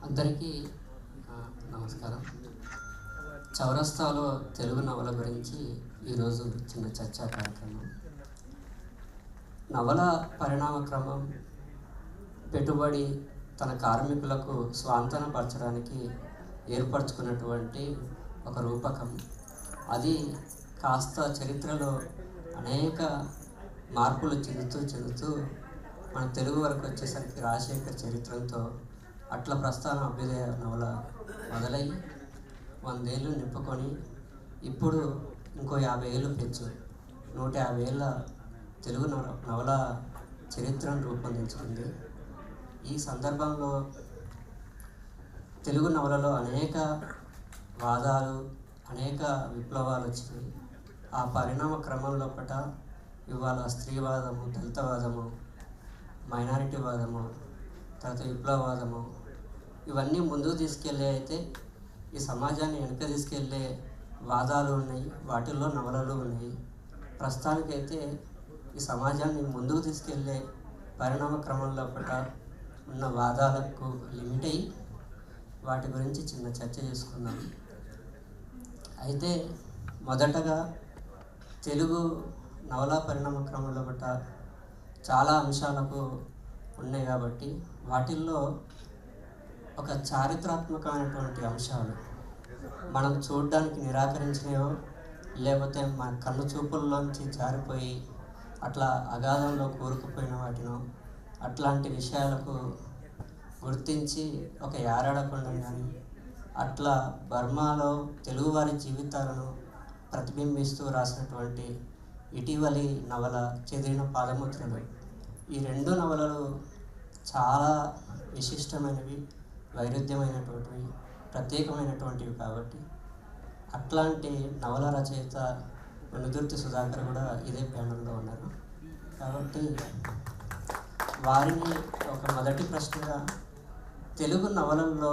అందరికీ నమస్కారం. చౌరస్తాలో తెలుగు నవల గురించి ఈరోజు చిన్న చర్చా కార్యక్రమం. నవల పరిణామ క్రమం, పెట్టుబడి తన కార్మికులకు స్వాంతనపరచడానికి ఏర్పరచుకున్నటువంటి ఒక రూపకం. అది కాస్త చరిత్రలో అనేక మార్పులు చెందుతూ మన తెలుగు వరకు వచ్చేసరికి రాజశేఖర్ చరిత్రతో అట్ల ప్రస్థాన అభ్యుదయ నవల మొదలై 100 ఏళ్ళు నింపుకొని ఇప్పుడు ఇంకో 50 ఏళ్ళు పెంచు 150 ఏళ్ళ తెలుగు నవల చరిత్రను రూపొందించుకుంది. ఈ సందర్భంలో తెలుగు నవలలో అనేక వాదాలు, అనేక విప్లవాలు వచ్చినాయి. ఆ పరిణామ క్రమంలో ఇవాళ స్త్రీవాదము, దళితవాదము, మైనారిటీవాదము, తర్వాత విప్లవవాదము, ఇవన్నీ ముందుకు తీసుకెళ్ళే అయితే ఈ సమాజాన్ని వెనక తీసుకెళ్ళే వాదాలు ఉన్నాయి, వాటిల్లో నవలలు ఉన్నాయి. ప్రస్తుతానికైతే ఈ సమాజాన్ని ముందుకు తీసుకెళ్ళే పరిణామ క్రమంలో ఉన్న వాదాలకు లిమిట్ అయ్యి వాటి గురించి చిన్న చర్చ చేసుకుందాం. అయితే మొదటగా తెలుగు నవలా పరిణామ క్రమంలో చాలా అంశాలకు ఉన్నాయి కాబట్టి వాటిల్లో ఒక చారిత్రాత్మకమైనటువంటి అంశాలు మనం చూడడానికి నిరాకరించినవో లేకపోతే మన కన్ను చూపుల్లోంచి జారిపోయి అట్లా అగాధంలో కూరుకుపోయిన వాటినో అట్లాంటి విషయాలకు గుర్తించి ఒక యారాడకుండా కానీ అట్లా బర్మాలో తెలుగువారి జీవితాలను ప్రతిబింబిస్తూ రాసినటువంటి ఇటీవలి నవల చెదిరిన పాదముద్రలు. ఈ 2 నవలలు చాలా విశిష్టమైనవి, వైరుధ్యమైనటువంటివి, ప్రత్యేకమైనటువంటివి. కాబట్టి అట్లాంటి నవల రచయిత వెనుదుర్తి సుధాకర్ కూడా ఇదే ప్యానల్లో ఉన్నారు. కాబట్టి వారిని ఒక మొదటి ప్రశ్నగా, తెలుగు నవలల్లో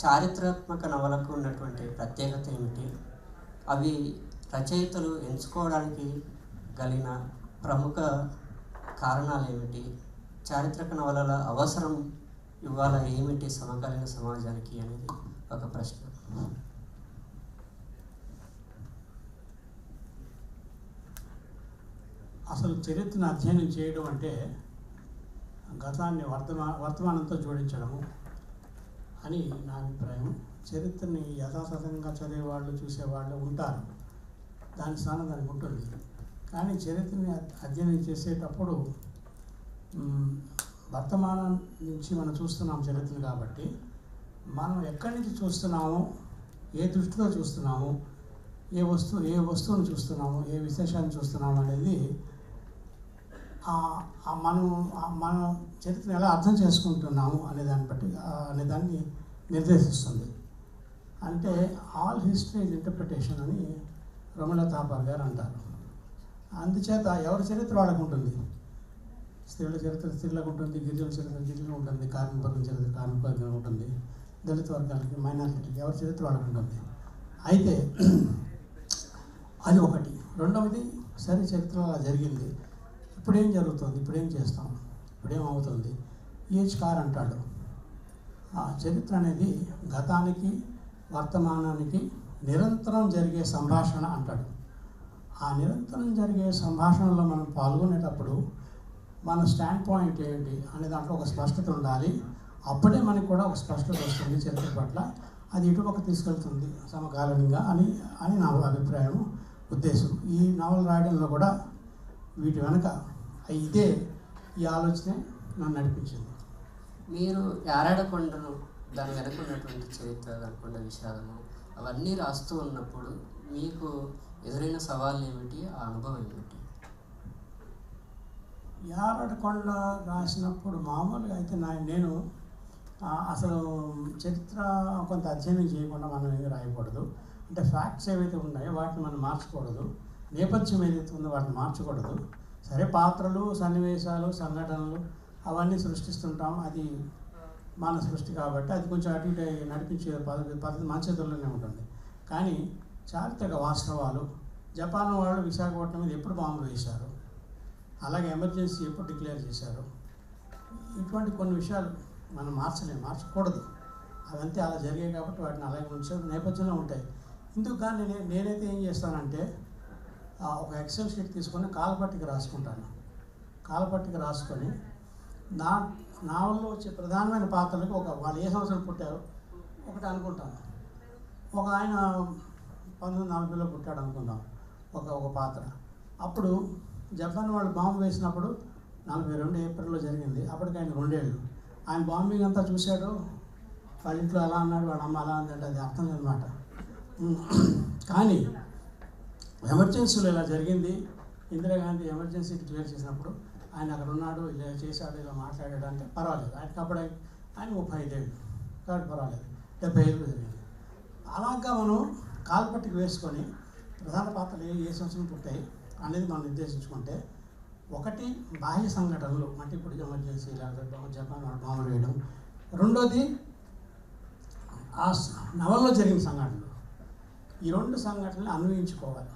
చారిత్రాత్మక నవలకు ఉన్నటువంటి ప్రత్యేకత ఏమిటి, అవి రచయితలు ఎంచుకోవడానికి కలిగిన ప్రముఖ కారణాలు ఏమిటి, చారిత్రక నవలల అవసరం ఇవాళ ఏమిటి సమకాలీన సమాజానికి అనేది ఒక ప్రశ్న. అసలు చరిత్రను అధ్యయనం చేయడం అంటే గతాన్ని వర్తమానంతో జోడించడము అని నా అభిప్రాయం. చరిత్రని యథాతథంగా చదివేవాళ్ళు, చూసేవాళ్ళు ఉంటారు, దాని స్థానం దానికి ఉంటుంది. కానీ చరిత్రని అధ్యయనం చేసేటప్పుడు వర్తమానం నుంచి మనం చూస్తున్నాం చరిత్రను. కాబట్టి మనం ఎక్కడి నుంచి చూస్తున్నాము, ఏ దృష్టితో చూస్తున్నాము, ఏ వస్తువును చూస్తున్నాము, ఏ విశేషాన్ని చూస్తున్నాము అనేది మనం చరిత్రను ఎలా అర్థం చేసుకుంటున్నాము అనేదాన్ని నిర్దేశిస్తుంది. అంటే ఆల్ హిస్టరీ ఇస్ ఇంటర్ప్రిటేషన్ అని రమణ తాపార్ గారు అంటారు. అందుచేత ఎవరి చరిత్ర వాళ్ళకు ఉంటుంది. స్త్రీల చరిత్ర స్త్రీలకు ఉంటుంది, గిరిజన చరిత్ర గిరిజన ఉంటుంది, కార్మిక వర్గం చరిత్ర కార్మిక వర్గం ఉంటుంది, దళిత వర్గాలకి, మైనారిటీకి ఎవరి చరిత్ర వాళ్ళకు ఉంటుంది. అయితే అది ఒకటి. రెండవది, సరే చరిత్ర అలా జరిగింది, ఇప్పుడేం జరుగుతుంది, ఇప్పుడేం చేస్తాం, ఇప్పుడేమవుతుంది, ఈచ్ కార్ అంటాడు. ఆ చరిత్ర అనేది గతానికి వర్తమానానికి నిరంతరం జరిగే సంభాషణ అంటాడు. ఆ నిరంతరం జరిగే సంభాషణలో మనం పాల్గొనేటప్పుడు మన స్టాండ్ పాయింట్ ఏంటి అనే దాంట్లో ఒక స్పష్టత ఉండాలి. అప్పుడే మనకు కూడా ఒక స్పష్టత వస్తుంది చరిత్ర పట్ల. అది ఇటుపక్క తీసుకెళ్తుంది సమకాలీనంగా అని నా అభిప్రాయం, ఉద్దేశం. ఈ నవల రాయడంలో కూడా వీటి వెనక ఈ ఆలోచనే నన్ను నడిపించింది. మీరు యారాడకొండను, దాని వెనక ఉన్నటువంటి చరిత్ర, దానికొండ విషాదము, అవన్నీ రాస్తూ ఉన్నప్పుడు మీకు ఎదురైన సవాళ్ళు ఏమిటి, ఆ అనుభవం ఏమిటి? యారాడకొండ రాసినప్పుడు మామూలుగా అయితే నేను అసలు చరిత్ర కొంత అధ్యయనం చేయకుండా మనం ఏమి రాయకూడదు. అంటే ఫ్యాక్ట్స్ ఏవైతే ఉన్నాయో వాటిని మనం మార్చకూడదు, నేపథ్యం ఏదైతే ఉందో వాటిని మార్చకూడదు. సరే, పాత్రలు, సన్నివేశాలు, సంఘటనలు అవన్నీ సృష్టిస్తుంటాం, అది మన సృష్టి కాబట్టి అది కొంచెం అటు ఇటు నడిపించే పద్ధతి మన చేతుల్లోనే ఉంటుంది. కానీ చారిత్రక వాస్తవాలు, జపాన్ వాళ్ళు విశాఖపట్నం మీద ఎప్పుడు బాంబులు వేశారు, అలాగే ఎమర్జెన్సీ ఎప్పుడు డిక్లేర్ చేశారు, ఇటువంటి కొన్ని విషయాలు మనం మార్చకూడదు. అవంతే అలా జరిగాయి కాబట్టి వాటిని అలాగే ఉంచే నేపథ్యంలో ఉంటాయి. ఇందుకు కానీ నేనైతే ఏం చేస్తానంటే ఒక ఎక్సెల్ షీట్ తీసుకొని కాలపట్టిక రాసుకుంటాను. కాలపట్టిక రాసుకొని నావల్లో వచ్చే ప్రధానమైన పాత్రలకు వాళ్ళు ఏ సంవత్సరం పుట్టారో ఒకటి అనుకుంటాను. ఒక ఆయన 1940లో పుట్టాడు అనుకుందాం, ఒక పాత్ర. అప్పుడు జపాన్ వాళ్ళు బాంబు వేసినప్పుడు 42 ఏప్రిల్లో జరిగింది. అప్పటికి ఆయన 2 ఏళ్ళు. ఆయన బాంబింగ్ అంతా చూశాడు, వాళ్ళ ఇంట్లో అలా అన్నాడు, వాళ్ళ అమ్మ అలా అందంటే అది అర్థం లేదన్నమాట. కానీ ఎమర్జెన్సీలో ఇలా జరిగింది, ఇందిరాగాంధీ ఎమర్జెన్సీ డిక్లేర్ చేసినప్పుడు ఆయన అక్కడ ఉన్నాడు, ఇలా చేశాడు, ఇలా మాట్లాడాడు అంటే పర్వాలేదు. ఆయనకి అప్పుడు ఆయన 35 ఏళ్ళు కాబట్టి పర్వాలేదు. 70 ఏళ్ళు జరిగింది. అలాగా మనం కాల్పట్టికి వేసుకొని ప్రధాన పాత్రలు ఏ సంవత్సరం పుట్టాయి అనేది మనం నిర్దేశించుకుంటే, ఒకటి బాహ్య సంఘటనలు అంటే ఇప్పుడు ఎమర్జెన్సీ లేకపోతే జపాన్ బాంబులు వేయడం, రెండోది ఆ నవల్లో జరిగిన సంఘటనలు. ఈ 2 సంఘటనలు అన్వయించుకోవాలి.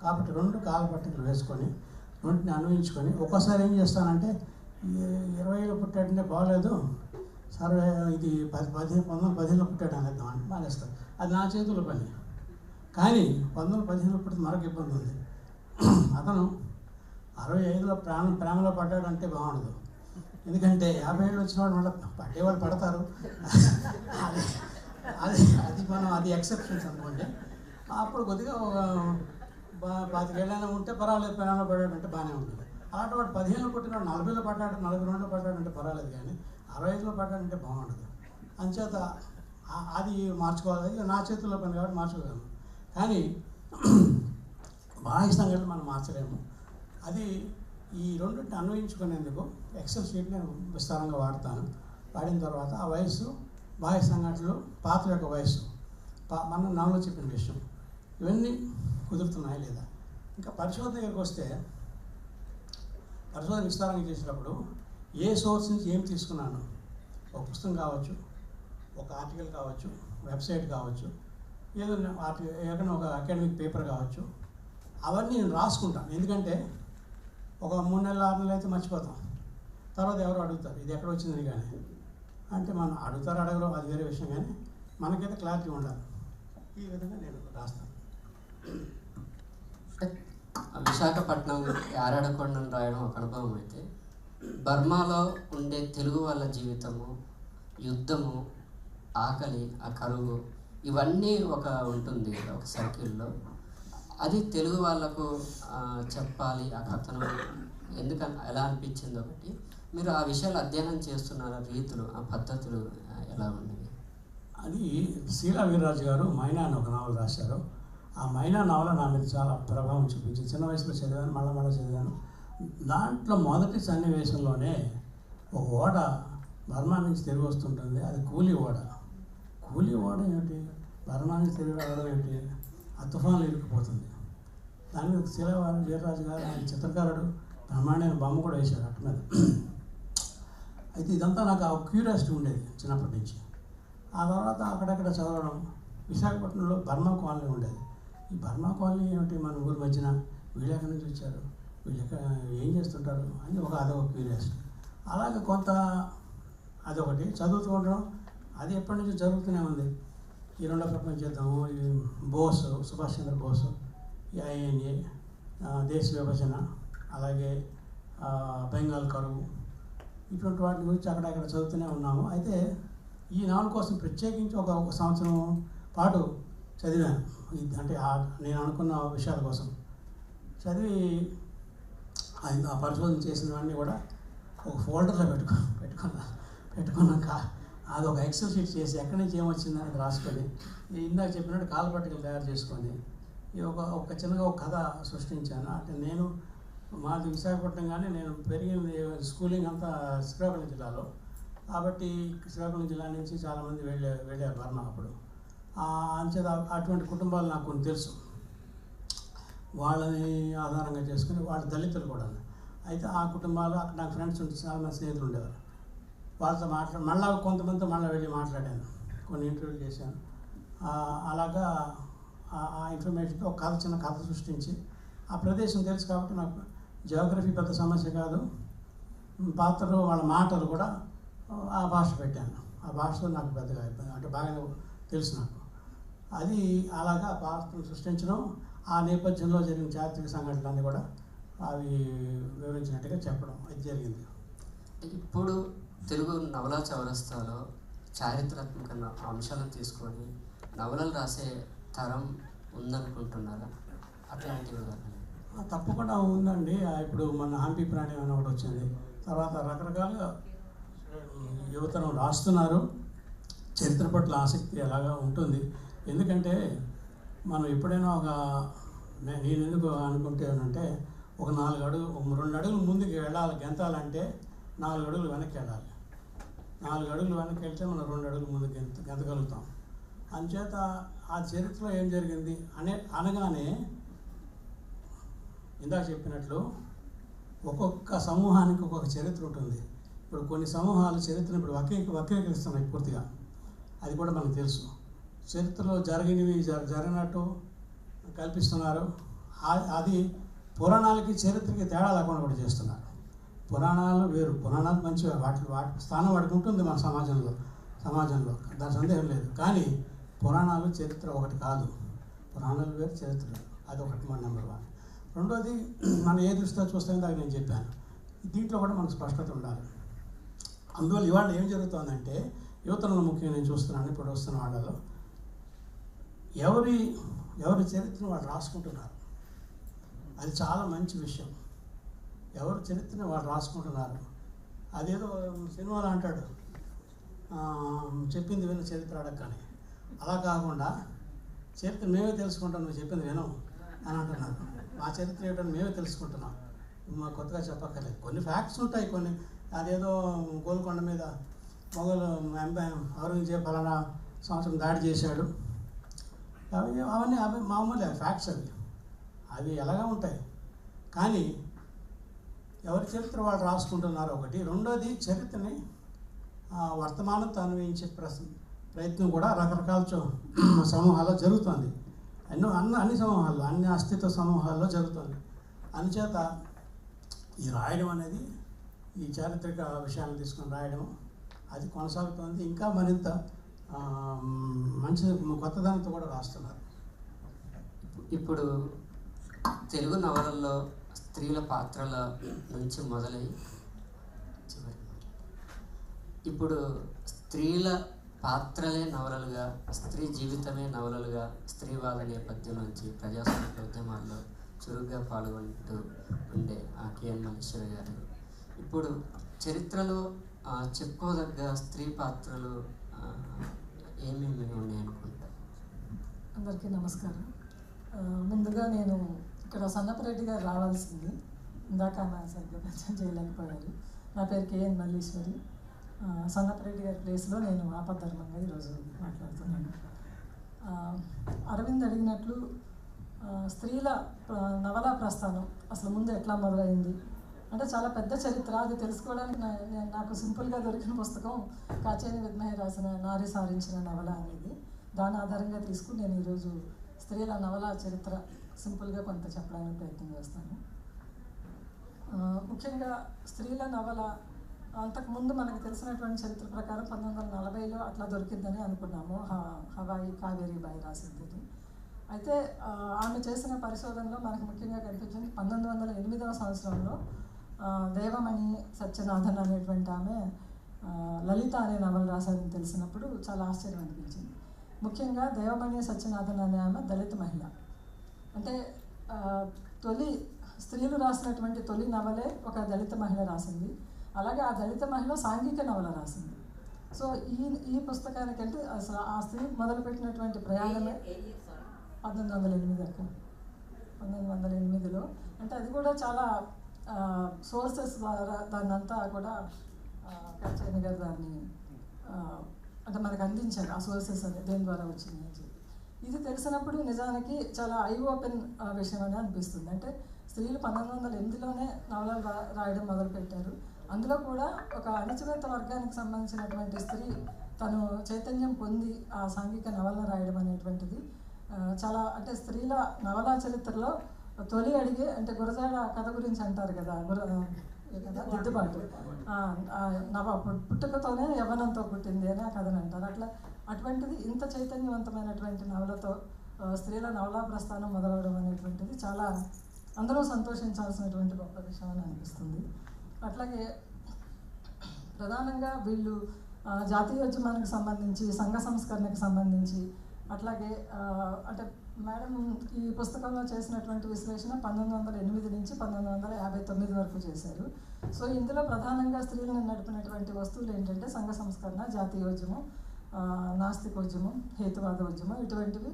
కాబట్టి 2 కాలపట్టికలు వేసుకొని రెండుని అన్వయించుకొని ఒక్కోసారి ఏం చేస్తానంటే 20లో పుట్టాడంటే బాగలేదు, సరే ఇది 1915లో పుట్టాడు అనేద్దాం అంటే బాగేస్తారు. అది నా చేతుల పని. కానీ 1915లో పుట్టిన మరొక ఇబ్బంది ఉంది. అతను 65లో ప్రేమలో పడ్డాడంటే బాగుండదు. ఎందుకంటే 50 ఏళ్ళు వచ్చిన వాళ్ళు మళ్ళీ పడేవాళ్ళు పడతారు. అది ఎక్సెప్షన్స్ అనుకోండి. అప్పుడు కొద్దిగా 25 ఏళ్ళైనా ఉంటే పర్వాలేదు, ప్రేమలో పడ్డాడంటే బాగానే ఉంటుంది. అలాంటి వాడు 15లో పుట్టినాడు 40లో పడ్డాడు, 42లో పడ్డాడంటే పర్వాలేదు. కానీ 65లో పడ్డాడంటే బాగుండదు. అంచేత అది మార్చుకోవాలి. నా చేతుల్లో పని కాబట్టి మార్చుకోగలను. కానీ బాహ్య సంఘటనలు మనం మార్చలేము. అది ఈ రెండింటిని అన్వయించుకునేందుకు ఎక్సెల్ షీట్ నేను విస్తారంగా వాడతాను. వాడిన తర్వాత ఆ వయస్సు, బాహ్య సంఘటనలు, పాత్ర యొక్క వయస్సు, మనం నాలో చెప్పిన విషయం, ఇవన్నీ కుదురుతున్నాయా లేదా. ఇంకా పరిశోధన దగ్గరికి వస్తే, పరిశోధన విస్తారంగా చేసినప్పుడు ఏ సోర్స్ నుంచి ఏం తీసుకున్నాను, ఒక పుస్తకం కావచ్చు, ఒక ఆర్టికల్ కావచ్చు, వెబ్సైట్ కావచ్చు, ఏదైనా ఒక అకాడమిక్ పేపర్ కావచ్చు, అవన్నీ నేను రాసుకుంటాను. ఎందుకంటే ఒక 3 నెలలు 6 నెలలు అయితే మర్చిపోతాం. తర్వాత ఎవరు అడుగుతారు ఇది ఎక్కడ వచ్చిందని. కానీ అంటే మనం అడగరు, అది వేరే విషయం. కానీ మనకైతే క్లారిటీ ఉండాలి. ఈ విధంగా నేను రాస్తాను. విశాఖపట్నం యారాడకొండను రాయడం ఒక అనుభవం అయితే, బర్మాలో ఉండే తెలుగు వాళ్ళ జీవితము, యుద్ధము, ఆకలి, ఆ కరువు, ఇవన్నీ ఉంటుంది ఒక సర్కిల్లో. అది తెలుగు వాళ్ళకు చెప్పాలి ఆ కథను. ఎందుకని ఎలా అనిపించింది ఒకటి, మీరు ఆ విషయాలు అధ్యయనం చేస్తున్నారు, రీతులు, ఆ పద్ధతులు ఎలా ఉండేవి? అది శీలా వీర్రాజు గారు మైనా అని ఒక నావల్ రాశారు. ఆ మైనా నావల్ నా మీద చాలా ప్రభావం చూపించింది. చిన్న వయసులో చదివాను, మళ్ళా చదివాను. దాంట్లో మొదటి సన్నివేశంలోనే ఒక ఓడ బర్మా నుంచి తిరిగి వస్తుంటుంది. అది కూలీ ఓడ. కూలీ ఓడ ఏమిటి, బర్మా నుంచి తిరిగి రావడం ఏమిటి, ఆ తుఫాన్లు ఇరుక్కుపోతుంది. దాని మీద శీలా వీర్రాజు గారు, ఆయన చిత్రకారుడు, బ్రహ్మాండమైన బొమ్మ కూడా వేశాడు అటు మీద. అయితే ఇదంతా నాకు ఆ క్యూరియాసిటీ ఉండేది చిన్నప్పటి నుంచి. ఆ తర్వాత అక్కడక్కడ చదవడం. విశాఖపట్నంలో బర్మా కాలనీ ఉండేది. ఈ బర్మా కాలనీ ఏమిటి మన ఊరి మధ్యన, వీళ్ళు ఎక్కడి నుంచి వచ్చారు, వీళ్ళు ఏం చేస్తుంటారు అని అదొక క్యూరియాసిటీ. అలాగే కొంత అదొకటి చదువుతూ ఉండడం, అది ఎప్పటి నుంచో జరుగుతూనే ఉంది. ఈ రెండో ప్రపంచ యుద్ధము, ఈ బోసు, సుభాష్ చంద్ర బోసు, ఈ INA, దేశ విభజన, అలాగే బెంగాల్ కరువు, ఇటువంటి వాటి గురించి అక్కడక్కడ చదువుతూనే ఉన్నాము. అయితే ఈ నావల్ కోసం ప్రత్యేకించి ఒక సంవత్సరం పాటు చదివాను. అంటే నేను అనుకున్న విషయాల కోసం చదివి ఆ పరిశోధన చేసినవన్నీ కూడా ఒక ఫోల్డర్లో పెట్టుకున్నాక అది ఒక ఎక్సెల్ షీట్ చేసి ఎక్కడి నుంచి ఏమొచ్చిందని రాసుకొని, ఇందాక చెప్పినట్టు కాలపట్టికలు తయారు చేసుకొని ఒక చిన్నగా ఒక కథ సృష్టించాను. అంటే నేను మాది విశాఖపట్నం, కానీ నేను పెరిగింది స్కూలింగ్ అంతా శ్రీకాకుళం జిల్లాలో. కాబట్టి శ్రీకాకుళం జిల్లా నుంచి చాలామంది వెళ్ళారు బర్మా అప్పుడు. అంచేత అటువంటి కుటుంబాలు నాకు కొన్ని తెలుసు. వాళ్ళని ఆధారంగా చేసుకుని, వాళ్ళ దళితులు కూడా. అయితే ఆ కుటుంబాలు అక్కడ నాకు ఫ్రెండ్స్ ఉంటే, చాలామంది స్నేహితులు ఉండేవారు. వాళ్ళతో మళ్ళీ కొంతమందితో వెళ్ళి మాట్లాడాను, కొన్ని ఇంటర్వ్యూలు చేశాను. అలాగా ఆ ఇన్ఫర్మేషన్తో ఒక చిన్న కథ సృష్టించి, ఆ ప్రదేశం తెలుసు కాబట్టి నాకు జియోగ్రఫీ పెద్ద సమస్య కాదు, పాత్రలు వాళ్ళ మాటలు కూడా ఆ భాష పెట్టాను. ఆ భాషతో నాకు పెద్దగా అంటే బాగానే తెలుసు నాకు. అది అలాగా ఆ భాషను సృష్టించడం, ఆ నేపథ్యంలో జరిగిన చారిత్రక సంఘటనలన్నీ కూడా అవి వివరించినట్టుగా చెప్పడం అది జరిగింది. ఇప్పుడు తెలుగు నవలా చౌరస్తాలో చారిత్రాత్మక అంశాలను తీసుకొని నవలలు రాసే తరం ఉందనుకుంటున్నారా? అట్లాంటివి తప్పకుండా ఉందండి. ఇప్పుడు మన హంపి ప్రాణి అని ఒకటి వచ్చింది. తర్వాత రకరకాలుగా యువతరం రాస్తున్నారు. చరిత్ర పట్ల ఆసక్తి ఎలాగా ఉంటుంది. ఎందుకంటే మనం ఎప్పుడైనా నేను ఎందుకు అనుకుంటానంటే ఒక 2 అడుగులు ముందుకు వెళ్ళాలి, గెంతాలంటే 4 అడుగులు వెనక్కి వెళ్ళాలి. 4 అడుగులు వెనక్కి వెళ్తే మనం 2 అడుగులు ముందుకు గెంతగలుగుతాం. అందుచేత ఆ చరిత్రలో ఏం జరిగింది అనగానే ఇందాక చెప్పినట్లు ఒక్కొక్క సమూహానికి ఒక్కొక్క చరిత్ర ఉంటుంది. ఇప్పుడు కొన్ని సమూహాలు చరిత్రను ఇప్పుడు వక్రీకరిస్తున్నాయి పూర్తిగా. అది కూడా మనకు తెలుసు. చరిత్రలో జరిగినవి జరిగినట్టు కల్పిస్తున్నారు. అది పురాణాలకి చరిత్రకి తేడా లేకుండా కూడా చేస్తున్నారు. పురాణాలు వేరు, పురాణాలు మంచిగా వాటి స్థానం వాటికి ఉంటుంది మన సమాజంలో దాని సందేహం లేదు. కానీ పురాణాలు చరిత్ర ఒకటి కాదు. పురాణాలు వేరు, చరిత్ర వేరు. అదొకటి మన నెంబర్ 1. రెండోది మనం ఏ దృష్టితో చూస్తామో దాకా నేను చెప్పాను. దీంట్లో కూడా మనకు స్పష్టత ఉండాలి. అందువల్ల ఇవాళ ఏం జరుగుతుందంటే యువతరంలో ముఖ్యంగా నేను చూస్తున్నాను, ఇప్పుడు వస్తున్న వాళ్ళలో ఎవరి చరిత్రను వాళ్ళు రాసుకుంటున్నారు. అది చాలా మంచి విషయం. ఎవరి చరిత్రను వాళ్ళు రాసుకుంటున్నారు. అదేదో సినిమాలో అంటాడు, చెప్పింది విన్న చరిత్ర అడగని. అలా కాకుండా చరిత్ర మేమే తెలుసుకుంటాం, నువ్వు చెప్పింది వినం అని అంటున్నారు. మా చరిత్ర ఏమిటని మేమే తెలుసుకుంటున్నాం, మా కొత్తగా చెప్పక్కర్లేదు. కొన్ని ఫ్యాక్ట్స్ ఉంటాయి. కొన్ని అదేదో గోల్కొండ మీద మొఘలు ఔరంగజేబు ఫలానా సంవత్సరం దాడి చేశాడు, అవన్నీ మామూలు ఫ్యాక్ట్స్. అవి ఎలాగా ఉంటాయి. కానీ ఎవరి చరిత్ర వాళ్ళు రాసుకుంటున్నారు ఒకటి. రెండోది చరిత్రని వర్తమానంతో అన్వయించే ప్రయత్నం కూడా రకరకాల సమూహాల్లో జరుగుతుంది. అన్ని సమూహాల్లో, అన్ని అస్తిత్వ సమూహాల్లో జరుగుతుంది. అందుచేత ఈ రాయడం అనేది, ఈ చారిత్రక విషయాలను తీసుకొని రాయడం అది కొనసాగుతుంది. ఇంకా మరింత మంచి కొత్తదనంతో కూడా రాస్తున్నారు. ఇప్పుడు తెలుగు నవలల్లో స్త్రీల పాత్రల నుంచి మొదలై ఇప్పుడు స్త్రీల పాత్రలే నవలలుగా, స్త్రీ జీవితమే నవలలుగా, స్త్రీవాద నేపథ్యం నుంచి ప్రజాస్వామ్య ఉద్యమాల్లో చురుగ్గా పాల్గొంటూ ఉండే కెఎన్ మల్లేశ్వరి గారు ఇప్పుడు చరిత్రలో చెప్పుకోదగ్గ స్త్రీ పాత్రలు ఏమేమి ఉన్నాయనుకుంటారు? అందరికీ నమస్కారం. ముందుగా నేను ఇక్కడ సన్నపరెడ్డి గారు రావాల్సింది, ఇందాక నా సరిగ్గా పరిచయం చేయలేకపోయారు. నా పేరు కెఎన్ మల్లేశ్వరి. సన్నపరెడ్డి గారి ప్లేస్లో నేను ఆపద్ధర్మంగా ఈరోజు మాట్లాడుతున్నాను. అరవింద్ అడిగినట్లు స్త్రీల నవలా ప్రస్థానం అసలు ముందు ఎట్లా మొదలైంది అంటే చాలా పెద్ద చరిత్ర. అది తెలుసుకోవడానికి నాకు సింపుల్గా దొరికిన పుస్తకం కాచేని విద్మహి రాసిన నారి సారించిన నవల అనేది. దాని ఆధారంగా తీసుకుని నేను ఈరోజు స్త్రీల నవల చరిత్ర సింపుల్గా కొంత చెప్పడానికి ప్రయత్నం చేస్తాను. ముఖ్యంగా స్త్రీల నవల అంతకుముందు మనకు తెలిసినటువంటి చరిత్ర ప్రకారం 1940లో అట్లా దొరికిందని అనుకున్నాము. హవాయి కావేరీ బాయి రాసింది. అయితే ఆమె చేసిన పరిశోధనలో మనకు ముఖ్యంగా కనిపించింది 1908వ సంవత్సరంలో దేవమణి సత్యనాథన్ అనేటువంటి ఆమె లలిత అనే నవల రాశారని తెలిసినప్పుడు చాలా ఆశ్చర్యం అనిపించింది. ముఖ్యంగా దేవమణి సత్యనాథన్ అనే ఆమె దళిత మహిళ. అంటే తొలి స్త్రీలు రాసినటువంటి తొలి నవలే ఒక దళిత మహిళ రాసింది. అలాగే ఆ దళిత మహిళ సాంఘిక నవల రాసింది. సో ఈ పుస్తకానికి వెళ్తే అసలు ఆ స్త్రీ మొదలుపెట్టినటువంటి ప్రయాణమే 1908 1908లో. అంటే అది కూడా చాలా సోర్సెస్ ద్వారా దాన్ని అంతా కూడా కాచేని గారు దాన్ని అంటే మనకు అందించారు. ఆ సోర్సెస్ అని దేని ద్వారా వచ్చింది అని చెప్పి ఇది తెలిసినప్పుడు నిజానికి చాలా ఐ ఓపెన్ విషయం అని అనిపిస్తుంది. అంటే స్త్రీలు 1908లోనే నవలలు రాయడం మొదలుపెట్టారు. అందులో కూడా ఒక అణచివేత వర్గానికి సంబంధించినటువంటి స్త్రీ తను చైతన్యం పొంది ఆ సాంఘిక నవలను రాయడం అనేటువంటిది చాలా అంటే స్త్రీల నవలా చరిత్రలో తొలి అడిగే. అంటే గురజాడ కథ గురించి అంటారు కదా, కదా దిద్దుబాటు, పుట్టుకతోనే యవ్వనంతో పుట్టింది అని ఆ కథను అంటారు. అటువంటిది ఇంత చైతన్యవంతమైనటువంటి నవలతో స్త్రీల నవలా ప్రస్థానం మొదలవడం అనేటువంటిది చాలా అందరూ సంతోషించాల్సినటువంటి గొప్ప విషయం అని అనిపిస్తుంది. అట్లాగే ప్రధానంగా వీళ్ళు జాతీయోద్యమానికి సంబంధించి, సంఘ సంస్కరణకు సంబంధించి, అట్లాగే అంటే మేడం ఈ పుస్తకంలో చేసినటువంటి విశ్లేషణ 1908 నుంచి 1959 వరకు చేశారు. సో ఇందులో ప్రధానంగా స్త్రీలను నడిపినటువంటి వస్తువులు ఏంటంటే సంఘ సంస్కరణ, జాతీయోద్యమం, నాస్తికోద్యమం, హేతువాద ఉద్యమం, ఇటువంటివి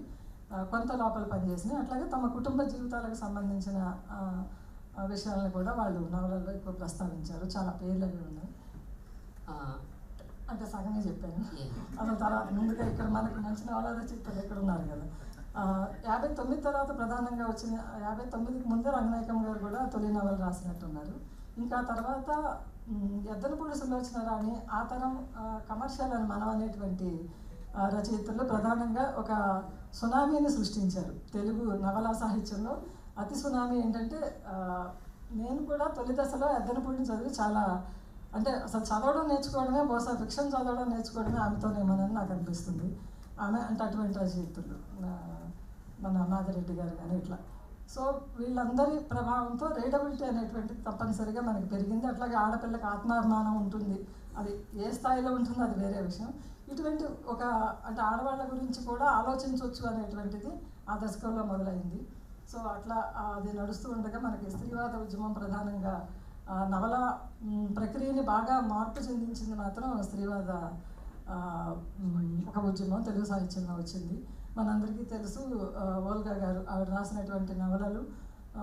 కొంత లోపల పనిచేసినాయి. అట్లాగే తమ కుటుంబ జీవితాలకు సంబంధించిన విషయాలను కూడా వాళ్ళు నవలల్లో ఎక్కువ ప్రస్తావించారు. చాలా పేర్లు అవి ఉన్నాయి, అంటే సగమే చెప్పాను. అసలు తర్వాత ముందుగా ఇక్కడ మనకు మంచి నవల రచయితలు ఎక్కడ ఉన్నారు కదా. 59 తర్వాత ప్రధానంగా వచ్చిన 59కి ముందే రంగనాయకం గారు కూడా తొలి నవల రాసినట్టున్నారు. ఇంకా తర్వాత ఎద్దనపూడి సులోచన రాణి, ఆ తరం కమర్షియల్ అని మనం అనేటువంటి రచయితలు ప్రధానంగా ఒక సునామీని సృష్టించారు తెలుగు నవలా సాహిత్యంలో. అతి సునామీ ఏంటంటే నేను కూడా తొలి దశలో ఎద్దనపూడిని చదివి చాలా, అంటే అసలు చదవడం నేర్చుకోవడమే, బహుశా ఫిక్షన్ చదవడం నేర్చుకోవడమే ఆమెతోనేమోనని నాకు అనిపిస్తుంది. ఆమె అంటే అటువంటి రచయితలు మన మాదిరెడ్డి గారు కానీ ఇట్లా. సో వీళ్ళందరి ప్రభావంతో రీడబిలిటీ అనేటువంటిది తప్పనిసరిగా మనకి పెరిగింది. అట్లాగే ఆడపిల్లకి ఆత్మాభిమానం ఉంటుంది, అది ఏ స్థాయిలో ఉంటుందో అది వేరే విషయం. ఇటువంటి ఒక అంటే ఆడవాళ్ళ గురించి కూడా ఆలోచించవచ్చు అనేటువంటిది ఆ దశకంలో మొదలైంది. సో అట్లా అది నడుస్తూ ఉండగా మనకి స్త్రీవాద ఉద్యమం ప్రధానంగా నవల ప్రక్రియని బాగా మార్పు చెందించింది మాత్రం స్త్రీవాద ఒక ఉద్యమం తెలుగు సాహిత్యంలో వచ్చింది. మనందరికీ తెలుసు ఓల్గా గారు ఆవిడ రాసినటువంటి నవలలు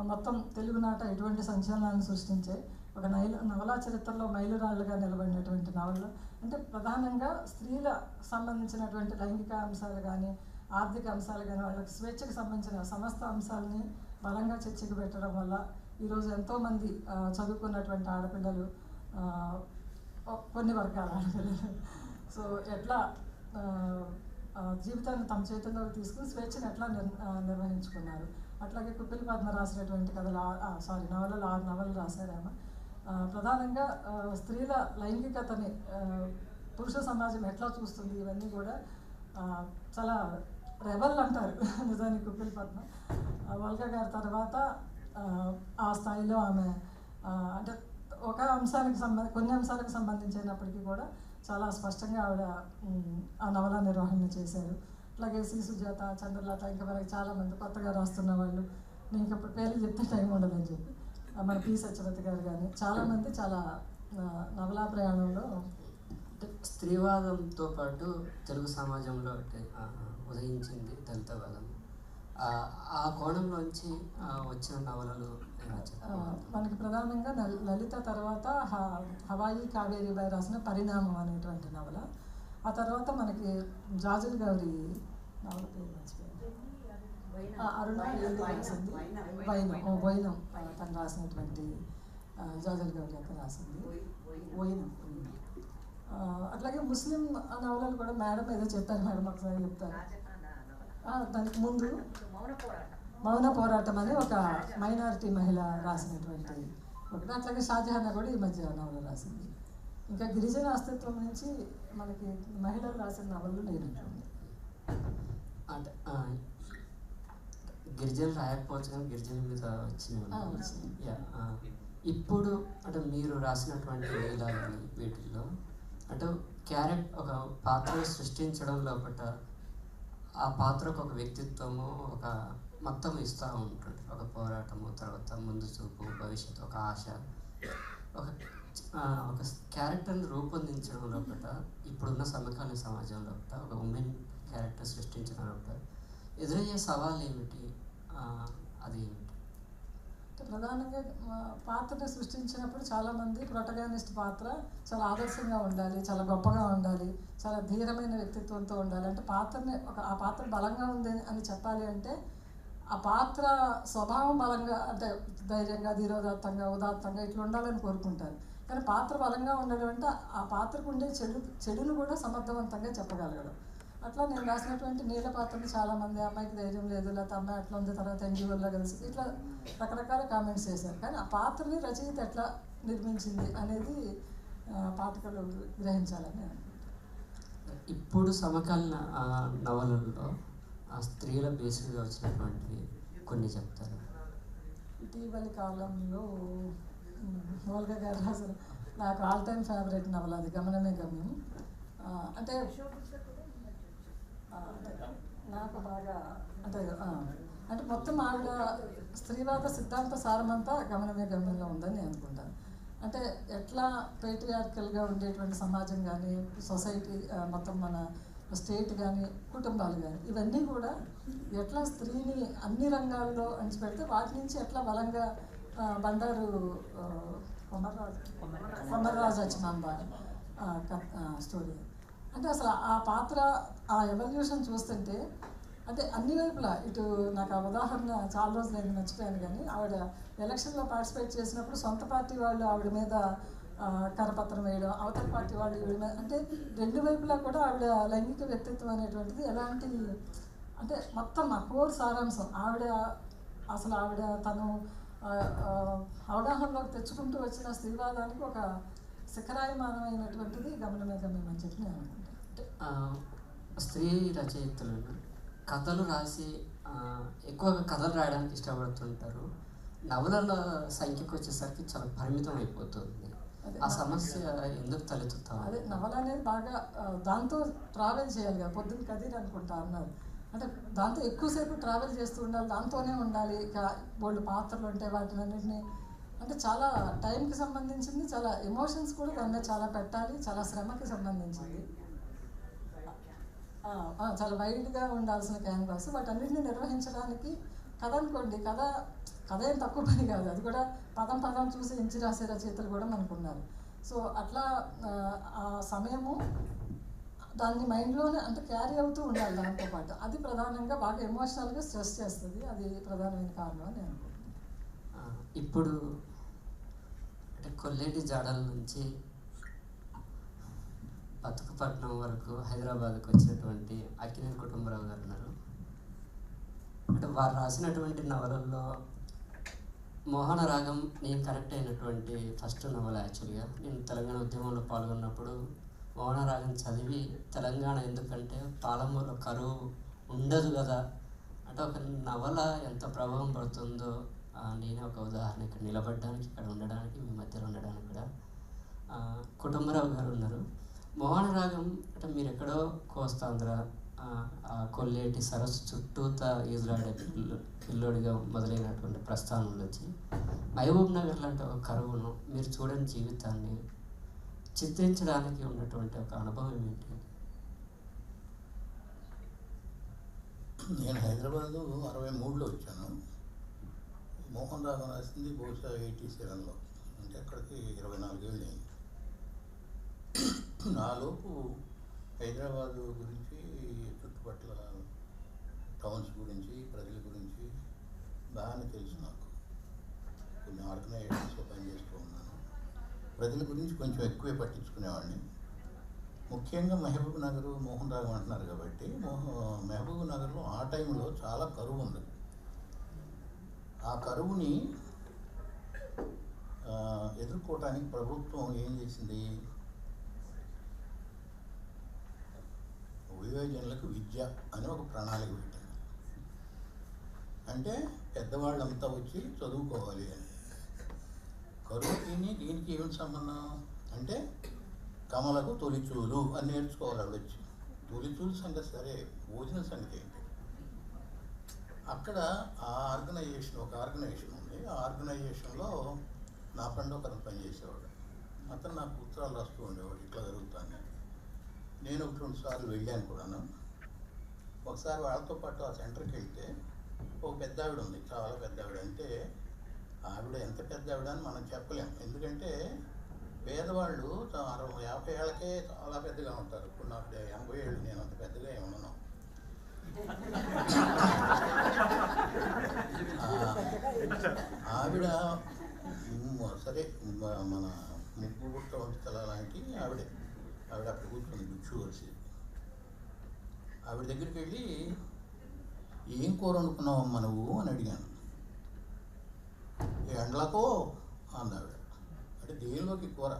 మొత్తం తెలుగునాట ఎటువంటి సంచలనాన్ని సృష్టించే ఒక నవలా చరిత్రలో మైలురాళ్ళుగా నిలబడినటువంటి నవలలు. అంటే ప్రధానంగా స్త్రీల సంబంధించినటువంటి లైంగిక అంశాలు కానీ, ఆర్థిక అంశాలు కానీ, వాళ్ళకి స్వేచ్ఛకు సంబంధించిన సమస్త అంశాలని బలంగా చర్చకు పెట్టడం వల్ల ఈరోజు ఎంతోమంది చదువుకున్నటువంటి ఆడపిల్లలు, కొన్ని వర్గాల ఆడపిల్లలు సో ఎట్లా జీవితాన్ని తమ చేతుల్లోకి తీసుకుని స్వేచ్ఛను ఎట్లా నిర్వహించుకున్నారు. అట్లాగే కుప్పిలి పద్మ రాసినటువంటి కథలు నవలలు 6 నవలలు రాశారు ఆమె. ప్రధానంగా స్త్రీల లైంగికతని పురుష సమాజం ఎట్లా చూస్తుంది ఇవన్నీ కూడా చాలా రెబల్ అంటారు నిజానికి కుప్పిలి పద్మ. వల్గా గారి తర్వాత ఆ స్థాయిలో ఆమె అంటే ఒక అంశానికి కొన్ని అంశాలకు సంబంధించినప్పటికీ కూడా చాలా స్పష్టంగా ఆవిడ ఆ నవల నిర్వహణ చేశారు. అట్లాగే సి సుజాత, చంద్రలత, ఇంకా మనకి చాలామంది కొత్తగా రాస్తున్న వాళ్ళు, నేను ఇప్పుడు పేర్లు చెప్తే టైం ఉండదని చెప్పి మన పి సత్యవతి గారు కానీ చాలామంది చాలా నవలా ప్రయాణంలో స్త్రీవాదంతో పాటు తెలుగు సమాజంలో ఉదయించింది దళితవాదం. ఆ కోణంలోంచి వచ్చిన నవలలు మనకి ప్రధానంగా లలిత తర్వాత హవాయి కావేరీబాయి రాసిన పరిణామం అనేటువంటి నవల. ఆ తర్వాత మనకి జాజుల్ గౌరి నవల పేరు మర్చిపోయింది, అరుణ రాసింది వైనం, తను రాసినటువంటి జాజుల్ గౌరి అక్క రాసింది వైనం. అట్లాగే ముస్లిం నవలలు కూడా మేడం ఏదో చెప్పారు, మేడం ఒకసారి చెప్తారు. దానికి ముందు మౌన పోరాటం అని ఒక మైనారిటీ మహిళ రాసినటువంటి ఒకటి. అట్లాగే షాజహానా కూడా ఈ మధ్య నవల రాసింది. ఇంకా గిరిజన అస్తిత్వం నుంచి మనకి మహిళలు రాసిన నవలలు లేనట్టుంది. అంటే గిరిజనులు రాయకపోవచ్చు కానీ గిరిజనుల మీద వచ్చిన ఇప్పుడు అంటే మీరు రాసినటువంటి లీలాలని వీటిల్లో అంటే ఒక పాత్రను సృష్టించడం లోపల ఆ పాత్రకు ఒక వ్యక్తిత్వము, ఒక మొత్తం ఇస్తూ ఉంటుంది. ఒక పోరాటము, తర్వాత ముందు చూపు, భవిష్యత్తు, ఒక ఆశ, ఒక క్యారెక్టర్ని రూపొందించడం లోపల ఇప్పుడున్న సమకాలీన సమాజం లోపల ఒక ఉమెన్ క్యారెక్టర్ సృష్టించడం లోపల ఎదురయ్యే సవాళ్ళు ఏమిటి, అది ఏమిటి? ప్రధానంగా పాత్రని సృష్టించినప్పుడు చాలామంది ప్రొటగానిస్ట్ పాత్ర చాలా ఆదర్శంగా ఉండాలి, చాలా గొప్పగా ఉండాలి, చాలా ధీరమైన వ్యక్తిత్వంతో ఉండాలి. అంటే ఆ పాత్ర బలంగా ఉంది అని చెప్పాలి అంటే ఆ పాత్ర స్వభావం బలంగా, అంటే ధైర్యంగా, ధీరోదాత్తంగా, ఉదాత్తంగా ఇట్లా ఉండాలని కోరుకుంటారు. కానీ పాత్ర బలంగా ఉండడం అంటే ఆ పాత్రకు ఉండే చెడును కూడా సమర్థవంతంగా చెప్పగలగడం. అట్లా నేను రాసినటువంటి నీళ్ళ పాత్రని చాలామంది అమ్మాయికి ధైర్యం లేదు, లేకపోతే అమ్మాయి అట్లా ఉంది, తర్వాత ఎన్జిఓల్లో కలిసి ఇట్లా రకరకాల కామెంట్స్ చేశారు. కానీ ఆ పాత్రని రచయిత ఎట్లా నిర్మించింది అనేది పాఠకులు గ్రహించాలని అనుకుంటున్నాను. ఇప్పుడు సమకాలీన నవలల్లో ఆ స్త్రీల బేసిక్గా వచ్చినటువంటివి కొన్ని చెప్తారు. ఇటీవలి కాలంలో మౌలిక గారు అసలు నాకు ఆల్ టైమ్ ఫేవరెట్ నవల అది గమనమే గమ్యం. అంటే నాకు బాగా అంటే మొత్తం ఆవిడ స్త్రీవాద సిద్ధాంత సారమంతా గమనమే గమ్యంలో ఉందని నేను అనుకుంటాను. అంటే ఎట్లా పేట్రియార్కల్గా ఉండేటువంటి సమాజం కానీ, సొసైటీ మొత్తం మన స్టేట్ కానీ, కుటుంబాలు కానీ, ఇవన్నీ కూడా ఎట్లా స్త్రీని అన్ని రంగాల్లో అణిచిపెడితే వాటి నుంచి ఎట్లా బలంగా బండారు కొమర్రాజు అచ్చిమాంబ స్టోరీ. అంటే అసలు ఆ పాత్ర, ఆ ఎవల్యూషన్ చూస్తుంటే అంటే అన్ని వైపులా ఇటు నాకు ఆ ఉదాహరణ చాలా రోజులు నేను మర్చిపోయాను, కానీ ఆవిడ ఎలక్షన్లో పార్టిసిపేట్ చేసినప్పుడు సొంత పార్టీ వాళ్ళు ఆవిడ మీద కరపత్రం వేయడం, అవతల పార్టీ వాళ్ళు ఈవిడ మీద, అంటే రెండు వైపులా కూడా ఆవిడ లైంగిక వ్యక్తిత్వం అనేటువంటిది ఎలాంటి అంటే మొత్తం ఆ కోర్ సారాంశం ఆవిడ తను అవగాహనలోకి తెచ్చుకుంటూ వచ్చిన స్త్రీవాదానికి ఒక శిఖరాయమానమైనటువంటిది గమనమే గమ్యం అని చెప్పి నేను అనుకుంటాను. స్త్రీ రచయితలను కథలు రాసి ఎక్కువగా కథలు రాయడానికి ఇష్టపడుతుంటారు. నవలల సంఖ్యకు వచ్చేసరికి చాలా పరిమితం అయిపోతుంది. ఆ సమస్య ఎందుకు తలెత్తుతాం? అదే నవల అనేది బాగా దాంతో ట్రావెల్ చేయాలి కదా, పొద్దున్న కదీర్ అనుకుంటా అన్నారు. అంటే దాంతో ఎక్కువసేపు ట్రావెల్ చేస్తూ ఉండాలి, దాంతోనే ఉండాలి. ఇక బోల్డ్ పాత్రలు ఉంటాయి, వాటిని అన్నింటినీ అంటే చాలా టైంకి సంబంధించింది, చాలా ఎమోషన్స్ కూడా దాన్ని చాలా పెట్టాలి, చాలా శ్రమకి సంబంధించింది, చాలా వైడ్గా ఉండాల్సిన క్యాన్వాస్. వాటన్నిటిని నిర్వహించడానికి కథ అనుకోండి, కథ ఏం తక్కువ పని కాదు, అది కూడా పదం చూసి ఎంచి రాసే రచయితలు కూడా మనకు ఉన్నారు. సో అట్లా ఆ సమయము దాన్ని మైండ్లోనే అంటే క్యారీ అవుతూ ఉండాలి దాంతోపాటు. అది ప్రధానంగా బాగా ఎమోషనల్గా స్ట్రెస్ చేస్తుంది, అది ప్రధానమైన కారణం అని నేను అనుకుంటున్నాను. ఇప్పుడు అంటే కొల్లేటి జాడల నుంచి బతుకపట్నం వరకు హైదరాబాద్కు వచ్చినటువంటి అక్కినేని కుటుంబరావు గారు ఉన్నారు. అంటే వారు రాసినటువంటి నవలల్లో మోహన రాగం నేను కనెక్ట్ అయినటువంటి ఫస్ట్ నవల. యాక్చువల్గా నేను తెలంగాణ ఉద్యమంలో పాల్గొన్నప్పుడు మోహన రాగం చదివి తెలంగాణ ఎందుకంటే పాలమూరులో కరువు ఉండదు కదా అంటే ఒక నవల ఎంత ప్రభావం పడుతుందో నేనే ఒక ఉదాహరణ. ఇక్కడ నిలబడడానికి, ఇక్కడ ఉండడానికి, మీ మధ్యలో ఉండడానికి కూడా కుటుంబరావు గారు ఉన్నారు. మోహన రాగం అంటే మీరు ఎక్కడో కోస్తాంధ్ర కొల్లేటి సరస్సు చుట్టూత ఈజులాడే పిల్లోడిగా మొదలైనటువంటి ప్రస్థానం నుంచి మహబూబ్ నగర్ లాంటి ఒక కరువును, మీరు చూడని జీవితాన్ని చిత్రించడానికి ఉన్నటువంటి ఒక అనుభవం ఏంటి? నేను హైదరాబాదు 63లో వచ్చాను. మోహన్ రాగం రాసింది బహుశా 87లో, అంటే అక్కడికి 24 ఏళ్ళు అయింది. నాలోపు హైదరాబాదు గురించి, చుట్టుపక్కల టౌన్స్ గురించి, ప్రజల గురించి బాగానే తెలుసు. నాకు కొన్ని ఆర్గనైజేషన్స్లో పనిచేస్తూ ఉన్నాను. ప్రజల గురించి కొంచెం ఎక్కువే పట్టించుకునేవాడిని. ముఖ్యంగా మహబూబ్ నగర్, మోహన్ రాగం అంటున్నారు కాబట్టి, మహబూబ్ నగర్లో ఆ టైంలో చాలా కరువు ఉంది. ఆ కరువుని ఎదుర్కోవటానికి ప్రభుత్వం ఏం చేసింది, వయోజనులకు విద్య అని ఒక ప్రణాళిక పెట్టింది. అంటే పెద్దవాళ్ళంతా వచ్చి చదువుకోవాలి అని. కరువుకి దీనికి ఏమిటి సంబంధం అంటే కమలకు తొలిచూలు అని నేర్చుకోవాలి. ఆవిడ వచ్చి తొలిచూలు సంగతి సరే, భోజన సంగతి ఏంటి? అక్కడ ఆ ఆర్గనైజేషన్, ఒక ఆర్గనైజేషన్ ఉంది. ఆ ఆర్గనైజేషన్లో నా ఫ్రెండ్ ఒకరిని పనిచేసేవాడు. అతను నాకు ఉత్తరాలు రాస్తూ ఉండేవాడు, ఇట్లా జరుగుతాను. నేను 1-2 సార్లు వెళ్ళాను కూడాను. ఒకసారి వాళ్ళతో పాటు ఆ సెంటర్కి వెళ్తే ఒక పెద్ద ఆవిడ ఉంది, చాలా పెద్ద ఆవిడ. అంటే ఆవిడ ఎంత పెద్ద ఆవిడ అని మనం చెప్పలేం, ఎందుకంటే పేదవాళ్ళు 60-50 ఏళ్ళకే చాలా పెద్దగా ఉంటారు. ఇప్పుడు నాకు 80 ఏళ్ళు, నేను అంత పెద్దగా ఏమన్నాను. ఆవిడ సరే మన ముగ్గు గుట్ట వంశతల లాంటి ఆవిడ అక్కడ కూర్చుంది, భిక్షు వరిసి. ఆవిడ దగ్గరికి వెళ్ళి ఏం కూర వండుకున్నావమ్మా నువ్వు అని అడిగాను. ఎండ్లకో అంది ఆవిడ. అంటే దేనిలోకి కూర,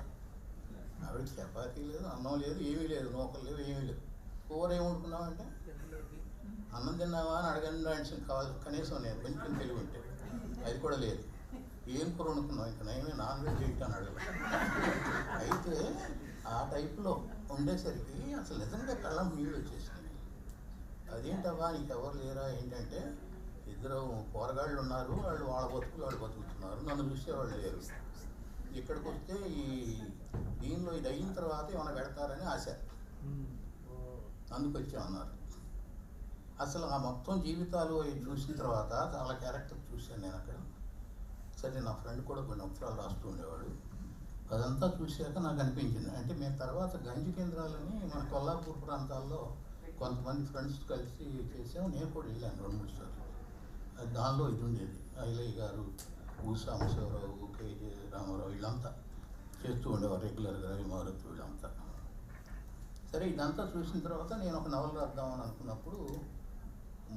ఆవిడ చపాతీ లేదు, అన్నం లేదు, ఏమీ లేదు, నూకలు లేవు, ఏమీ లేవు. కూర ఏమి వండుకున్నామంటే అన్నం తిన్నావా అని అడగండి అంటే కావాలి, కనీసం నేను కొంచెం తెలివి ఉంటే అది కూడా లేదు. ఏం కూర వండుకున్నావు, ఇంకా నేనే నాన్ వెజ్ ఏంటని అడగలేదు. అయితే ఆ టైప్లో ఉండేసరికి అసలు నిజంగా కళ్ళం నీళ్ళు వచ్చేసినాయి. అదేంటవ్వా నీకు ఎవరు లేరా ఏంటంటే, ఇద్దరు పోరగాళ్ళు ఉన్నారు, వాళ్ళు వాళ్ళ బతుకులు వాళ్ళు బతుకుతున్నారు, నన్ను చూసేవాళ్ళు లేరు. ఇక్కడికి వస్తే దీనిలో ఇది అయిన తర్వాత ఏమైనా పెడతారని ఆశ, అందుకు వచ్చామన్నారు. అసలు ఆ మొత్తం జీవితాలు చూసిన తర్వాత చాలా క్యారెక్టర్ చూశాను నేను అక్కడ. సరే నా ఫ్రెండ్ కూడా కొన్ని అక్షరాలు రాస్తూ ఉండేవాడు. అదంతా చూశాక నాకు అనిపించింది, అంటే మేము తర్వాత గంజి కేంద్రాలని మన కొల్లాపూర్ ప్రాంతాల్లో కొంతమంది ఫ్రెండ్స్ కలిసి చేసాము. నేను కూడా వెళ్ళాను 2-3 సార్లు. దానిలో ఇది ఉండేది, ఐలయ్య గారు, సాంబశివరావు, కేజే రామారావు వీళ్ళంతా చేస్తూ ఉండేవారు రెగ్యులర్గా, రవిమారుతి వీళ్ళంతా. సరే ఇదంతా చూసిన తర్వాత నేను ఒక నవల రాద్దామని అనుకున్నప్పుడు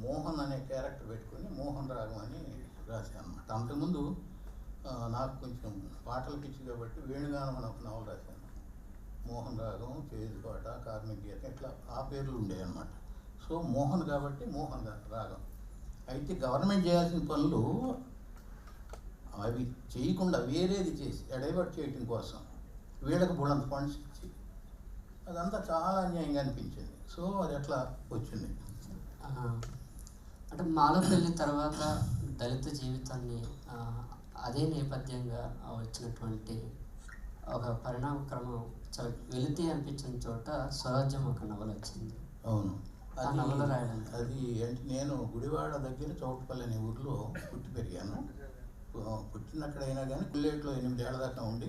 మోహన్ అనే క్యారెక్టర్ పెట్టుకుని మోహన్ రాగం అని రాశాను అనమాట. అంతకుముందు నాకు కొంచెం పాటలు పిచ్చి కాబట్టి వేణుగానం అని ఒక నవల రాశాను. మోహన్ రాగం, చేదుపాట, కార్మిక గీతం ఇట్లా ఆ పేర్లు ఉండేవి అనమాట. సో మోహన్ కాబట్టి మోహన్ రాగం. అయితే గవర్నమెంట్ చేయాల్సిన పనులు అవి చేయకుండా వేరేది చేసి డైవర్ట్ చేయటం కోసం వీళ్ళకి బుల్లంత ఫండ్స్ ఇచ్చి అదంతా చాలా అన్యాయంగా అనిపించింది. సో అది అట్లా వచ్చింది. అంటే మాలపల్లి తర్వాత దళిత జీవితాన్ని అదే నేపథ్యంగా వచ్చినటువంటి ఒక పరిణామ క్రమం చాలా వెలితి అనిపించిన చోట స్వరాజ్యం ఒక నవల వచ్చింది. అవును, ఆ నవల రాయడం అది అంటే నేను గుడివాడ దగ్గర చౌటపల్లి అనే ఊరిలో పుట్టి పెరిగాను. పుట్టినక్కడైనా కానీ కుల్లేట్లో 8 ఏళ్ల దాకా ఉండి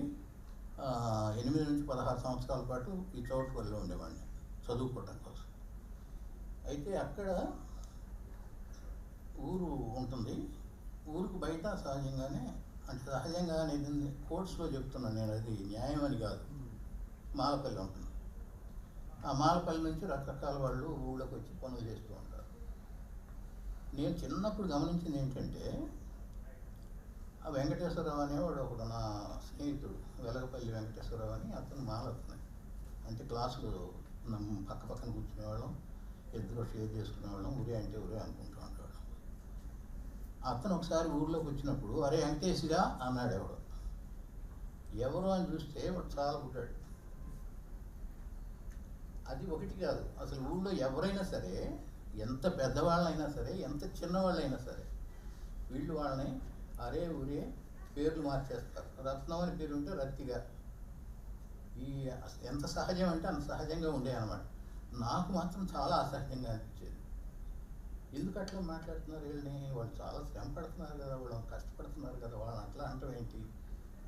8 నుంచి 16 సంవత్సరాల పాటు ఈ చౌటపల్లిలో ఉండేవాడిని చదువుకోవటం కోసం. అయితే అక్కడ ఊరు ఉంటుంది, ఊరికి బయట సహజంగానే, అంటే సహజంగా అనేది కోర్ట్స్లో చెప్తున్నాను నేను, అది న్యాయం అని కాదు, మాలపల్లి ఉంటుంది. ఆ మాలపల్లి నుంచి రకరకాల వాళ్ళు ఊళ్ళోకి వచ్చి పనులు చేస్తూ ఉంటారు. నేను చిన్నప్పుడు గమనించింది ఏంటంటే, ఆ వెంకటేశ్వరరావు అనేవాడు ఒకడు నా స్నేహితుడు, వెలగపల్లి వెంకటేశ్వరరావు అని, అతను మాలవుతున్నాయి. అంటే క్లాసులు పక్క పక్కన కూర్చునేవాళ్ళం, ఇద్దరు షేర్ చేసుకునేవాళ్ళం, ఊరే అంటే ఊరే అనుకుంటూ ఉంటాడు. అతను ఒకసారి ఊర్లోకి వచ్చినప్పుడు అరే వెంకటేశ్వరా అన్నాడు. ఎవరు అని చూస్తే వాడు చాలా పుట్టాడు. అది ఒకటి కాదు, అసలు ఊళ్ళో ఎవరైనా సరే, ఎంత పెద్దవాళ్ళైనా సరే, ఎంత చిన్నవాళ్ళైనా సరే, వీళ్ళు వాళ్ళని అరే ఊరే పేర్లు మార్చేస్తారు. రత్నం అని పేరు ఉంటే రత్తిగా, ఈ ఎంత సహజం అంటే అంత సహజంగా ఉండే అన్నమాట. నాకు మాత్రం చాలా అసహ్యంగా అనిపించేది. ఎందుకు అట్లా మాట్లాడుతున్నారు వీళ్ళని, వాళ్ళు చాలా శ్రమ పడుతున్నారు కదా, వాళ్ళు కష్టపడుతున్నారు కదా, వాళ్ళని అట్లా అంటాం ఏంటి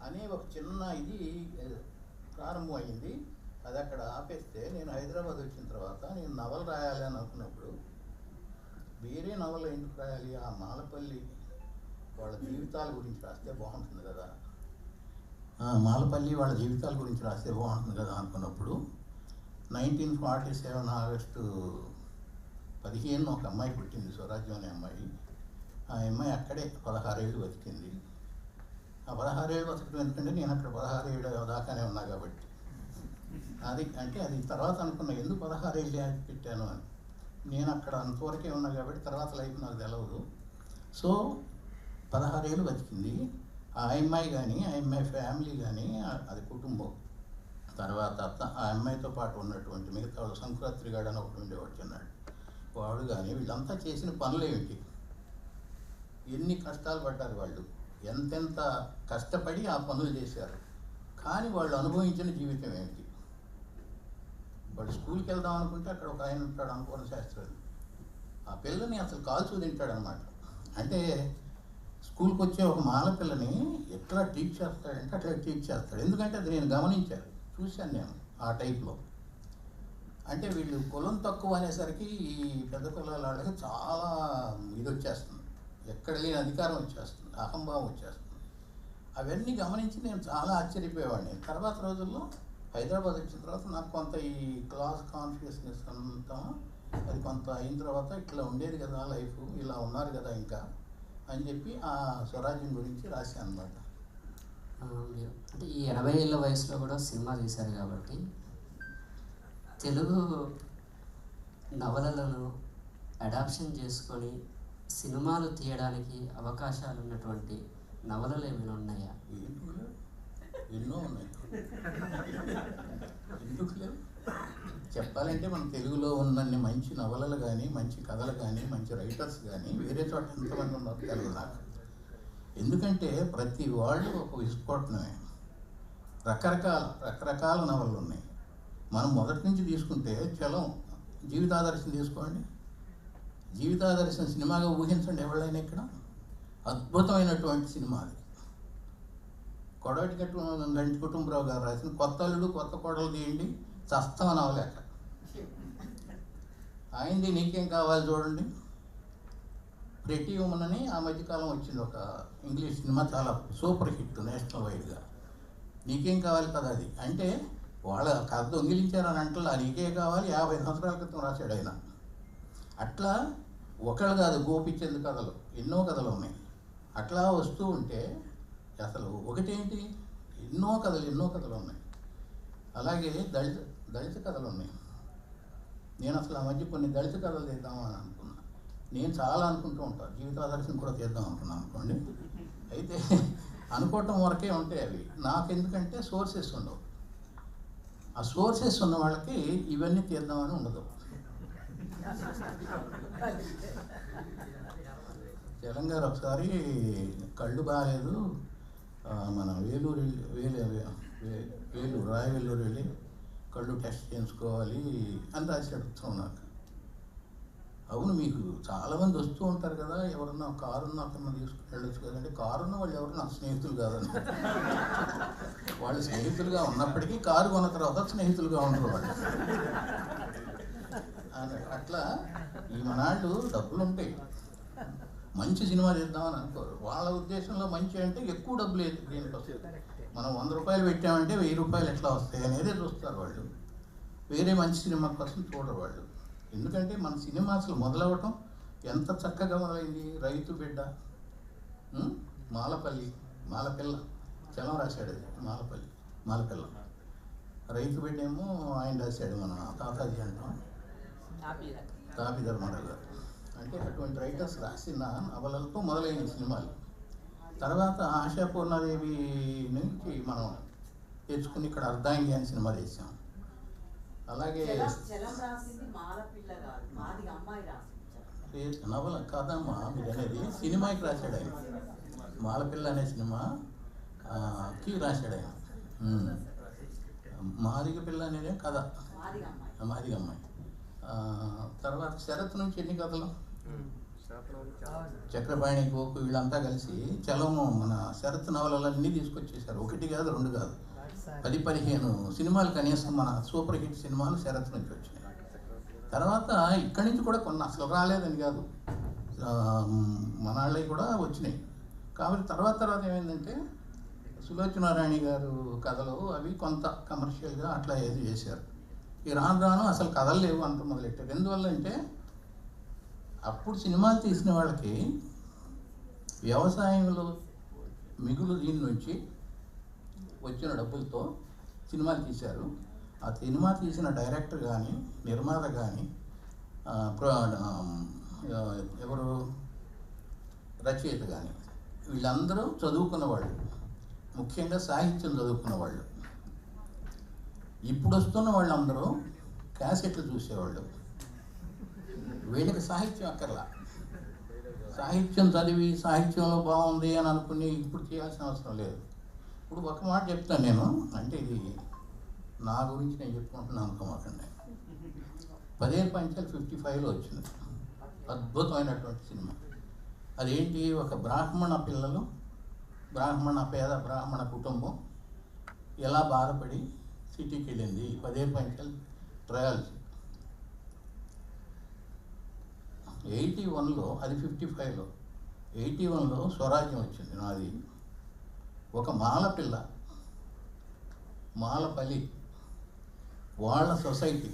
అనే ఒక చిన్న ఇది ప్రారంభం అయ్యింది. అది అక్కడ ఆపేస్తే నేను హైదరాబాద్ వచ్చిన తర్వాత నేను నవల రాయాలి అని అనుకున్నప్పుడు, వేరే నవల ఎందుకు రాయాలి, ఆ మాలపల్లి వాళ్ళ జీవితాల గురించి రాస్తే బాగుంటుంది కదా, మాలపల్లి వాళ్ళ జీవితాల గురించి రాస్తే బాగుంటుంది కదా అనుకున్నప్పుడు 1947 ఆగస్టు 15 ఒక అమ్మాయి పుట్టింది, స్వరాజ్యం అనే అమ్మాయి. ఆ అమ్మాయి అక్కడే 16 ఏళ్ళు బతికింది. ఆ 16 ఏళ్ళు బతకడం ఎందుకంటే నేను అక్కడ 16 ఏళ్ళు దాకానే ఉన్నా కాబట్టి. అది అంటే అది తర్వాత అనుకున్నా, ఎందుకు 16 ఏళ్ళు అని పెట్టాను అని. నేను అక్కడ అంతవరకే ఉన్నా కాబట్టి తర్వాత లైఫ్ నాకు తెలవదు. సో 16 ఏళ్ళు బతికింది ఆ అమ్మాయి. కానీ ఆ అమ్మాయి ఫ్యామిలీ కానీ అది కుటుంబం. తర్వాత ఆ అమ్మాయితో పాటు ఉన్నటువంటి మిగతా వాళ్ళు, సంక్రాంతి గాడు అని ఒకటి ఉండేవాడు చిన్నాడు, వాడు కానీ వీళ్ళంతా చేసిన పనులు ఏమిటి, ఎన్ని కష్టాలు పడ్డారు వాళ్ళు, ఎంతెంత కష్టపడి ఆ పనులు చేశారు. కానీ వాళ్ళు అనుభవించిన జీవితం ఏమిటి. వాడు స్కూల్కి వెళ్దాం అనుకుంటే అక్కడ ఒక ఆయన ఉంటాడు, అనుకోని శాస్త్రాలు, ఆ పిల్లని అసలు కాల్చు తింటాడు అనమాట. అంటే స్కూల్కి వచ్చే ఒక మాల పిల్లని ఎట్లా ట్రీట్ చేస్తాడంటే అట్లా ట్రీట్ చేస్తాడు. ఎందుకంటే అది నేను గమనించాను, చూశాను నేను ఆ టైప్లో. అంటే వీళ్ళు కులం తక్కువ అనేసరికి ఈ పెద్ద కులాల వాళ్ళకి చాలా ఇది వచ్చేస్తుంది, ఎక్కడ లేని అధికారం వచ్చేస్తుంది, అహంభావం వచ్చేస్తుంది. అవన్నీ గమనించి నేను చాలా ఆశ్చర్యపోయేవాడిని. తర్వాత రోజుల్లో హైదరాబాద్ వచ్చిన తర్వాత నాకు కొంత ఈ క్లాస్ కాన్షియస్నెస్ అంతా అది కొంత అయిన తర్వాత ఇట్లా ఉండేది కదా లైఫ్, ఇలా ఉన్నారు కదా ఇంకా అని చెప్పి ఆ స్వరాజ్యం గురించి రాశాను అన్నమాట. మీరు అంటే ఈ 80 ఏళ్ళ వయసులో కూడా సినిమా తీశారు కాబట్టి తెలుగు నవలలను అడాప్షన్ చేసుకొని సినిమాలు తీయడానికి అవకాశాలు ఉన్నటువంటి నవలలు ఏమైనా ఉన్నాయా? ఎన్నో ఉన్నాయి. ఎందుకు లేవు? చెప్పాలంటే మన తెలుగులో ఉన్నన్ని మంచి నవలలు కానీ, మంచి కథలు కానీ, మంచి రైటర్స్ కానీ వేరే చోట ఎంతమంది ఉన్నారు తెలుగు నాకు. ఎందుకంటే ప్రతి వాళ్ళు ఒక విస్ఫోటనమే. రకరకాల నవలలు ఉన్నాయి. మనం మొదటి నుంచి తీసుకుంటే చలం జీవితాదర్శం తీసుకోండి. జీవితాదర్శం సినిమాగా ఊహించండి ఎవరైనా ఇక్కడ. అద్భుతమైనటువంటి సినిమా అది. గంటి కుటుంబరావు గారు రాసిన కొత్త అల్లుడు కొత్త కోడలు తీయండి, చస్తాం నవలేక. ఆయనది నీకేం కావాలి చూడండి. ప్రెటీ ఉమెన్ అని ఆ మధ్యకాలం వచ్చింది ఒక ఇంగ్లీష్ సినిమా, చాలా సూపర్ హిట్ నేషనల్ వైడ్గా. నీకేం కావాలి కదా అది. అంటే వాళ్ళ కథ దొంగిలించారని అంటలా, నీకే కావాలి 50 సంవత్సరాల క్రితం రాశాడు ఆయన. అట్లా ఒకళ్ళు కాదు, గోపిచంద్ కథలు ఎన్నో కథలు ఉన్నాయి. అట్లా వస్తూ ఉంటే అసలు ఒకటేంటి, ఎన్నో కథలు ఉన్నాయి. అలాగే దళిత కథలు ఉన్నాయి. నేను అసలు ఆ మధ్య కొన్ని దళిత కథలు తీద్దామని అనుకున్నా. నేను చాలా అనుకుంటూ ఉంటాను, జీవితాదర్శనం కూడా తీద్దాం అనుకున్నాను అనుకోండి. అయితే అనుకోవటం వరకే ఉంటాయి అవి. నాకెందుకంటే సోర్సెస్ ఉండవు. ఆ సోర్సెస్ ఉన్న వాళ్ళకి ఇవన్నీ తీద్దామని ఉండదు. తెలంగాణ ఒకసారి కళ్ళు బాగాలేదు, మన రాయవెల్లూరు వెళ్ళి కళ్ళు టెస్ట్ చేయించుకోవాలి అని రాశాడు నాకు. అవును, మీకు చాలామంది వస్తూ ఉంటారు కదా, ఎవరన్నా కారున్న అతను తీసుకుని వెళ్ళొచ్చు కదండి. కారున్న వాళ్ళు ఎవరు నాకు స్నేహితులు కాదని. వాళ్ళు స్నేహితులుగా ఉన్నప్పటికీ కారు కొన్న తర్వాత స్నేహితులుగా ఉండరు వాళ్ళు. అట్లా ఈ మనాళ్ళు డబ్బులు ఉంటాయి, మంచి సినిమా తీద్దామని అనుకోరు. వాళ్ళ ఉద్దేశంలో మంచి అంటే ఎక్కువ డబ్బులు దీనికి వస్తుంది. మనం 100 రూపాయలు పెట్టామంటే 1000 రూపాయలు ఎట్లా వస్తాయి అనేదే చూస్తారు వాళ్ళు. వేరే మంచి సినిమా కోసం చూడరు వాళ్ళు. ఎందుకంటే మన సినిమా అసలు మొదలవటం ఎంత చక్కగా మొదలైంది. రైతు బిడ్డ, మాలపిల్ల చలం రాశాడు అది. మాలపిల్ల రైతు బిడ్డ ఏమో ఆయన రాశాడు, మన తాతాజీ అంటాం, తాపి ధర్మారావు గారు. అంటే అటువంటి రైటర్స్ రాసిన నవలలతో మొదలైన సినిమాలు. తర్వాత ఆశాపూర్ణాదేవి నుంచి మనం తెచ్చుకుని ఇక్కడ అర్ధాంగి అని సినిమా చేసాం. అలాగే నవల కాదమ్మా మీరు అనేది, సినిమాకి రాశాడు ఆయన. మాలపిల్ల అనే సినిమాకి రాశాడు ఆయన. మాదిగ పిల్ల అనేది కథ, మాదిగ అమ్మాయి. తర్వాత శరత్ నుంచి ఎన్ని కథలు, చక్రపాణి, గోకు వీళ్ళంతా కలిసి చలము మన శరత్ నవలలన్నీ తీసుకొచ్చేసారు. 1 కాదు 2 కాదు, 10-15 సినిమాలు కనీసం మన సూపర్ హిట్ సినిమాలు శరత్ నుంచి వచ్చినాయి. తర్వాత ఇక్కడి నుంచి కూడా కొన్ని అసలు రాలేదని కాదు, మన వాళ్ళవి కూడా వచ్చినాయి. కాబట్టి తర్వాత ఏమైందంటే సులోచనారాణి గారు కథలు అవి కొంత కమర్షియల్గా అట్లా ఏది చేశారు. ఈ రాను అసలు కథలు లేవు అంత మొదలెట్టారు. ఎందువల్ల అంటే అప్పుడు సినిమాలు తీసిన వాళ్ళకి వ్యవసాయంలో మిగులు దీని నుంచి వచ్చిన డబ్బులతో సినిమాలు తీశారు. ఆ సినిమా తీసిన డైరెక్టర్ కానీ, నిర్మాత కానీ, ఎవరు రచయిత కానీ, వీళ్ళందరూ చదువుకున్న వాళ్ళు, ముఖ్యంగా సాహిత్యం చదువుకున్న వాళ్ళు. ఇప్పుడు వస్తున్న వాళ్ళందరూ క్యాసెట్లు చూసేవాళ్ళు. వీళ్ళకి సాహిత్యం అక్కర్లా. సాహిత్యం చదివి సాహిత్యంలో బాగుంది అని అనుకుని ఇప్పుడు చేయాల్సిన అవసరం లేదు. ఇప్పుడు ఒక మాట చెప్తాను నేను, అంటే ఇది నా గురించి నేను చెప్పుకుంటున్నాను అనుకోమాకండి. 10 పంచాలు 55లో వచ్చింది, అద్భుతమైనటువంటి సినిమా. అదేంటి, ఒక బ్రాహ్మణ పిల్లలు, పేద బ్రాహ్మణ కుటుంబం ఎలా బాధపడి సిటీకి వెళ్ళింది. 10 పంచాలు ట్రయల్స్. 81లో, అది 55లో, 81లో స్వరాజ్యం వచ్చింది నాది. ఒక మాలపిల్ల, మాలపల్లి వాళ్ళ సొసైటీ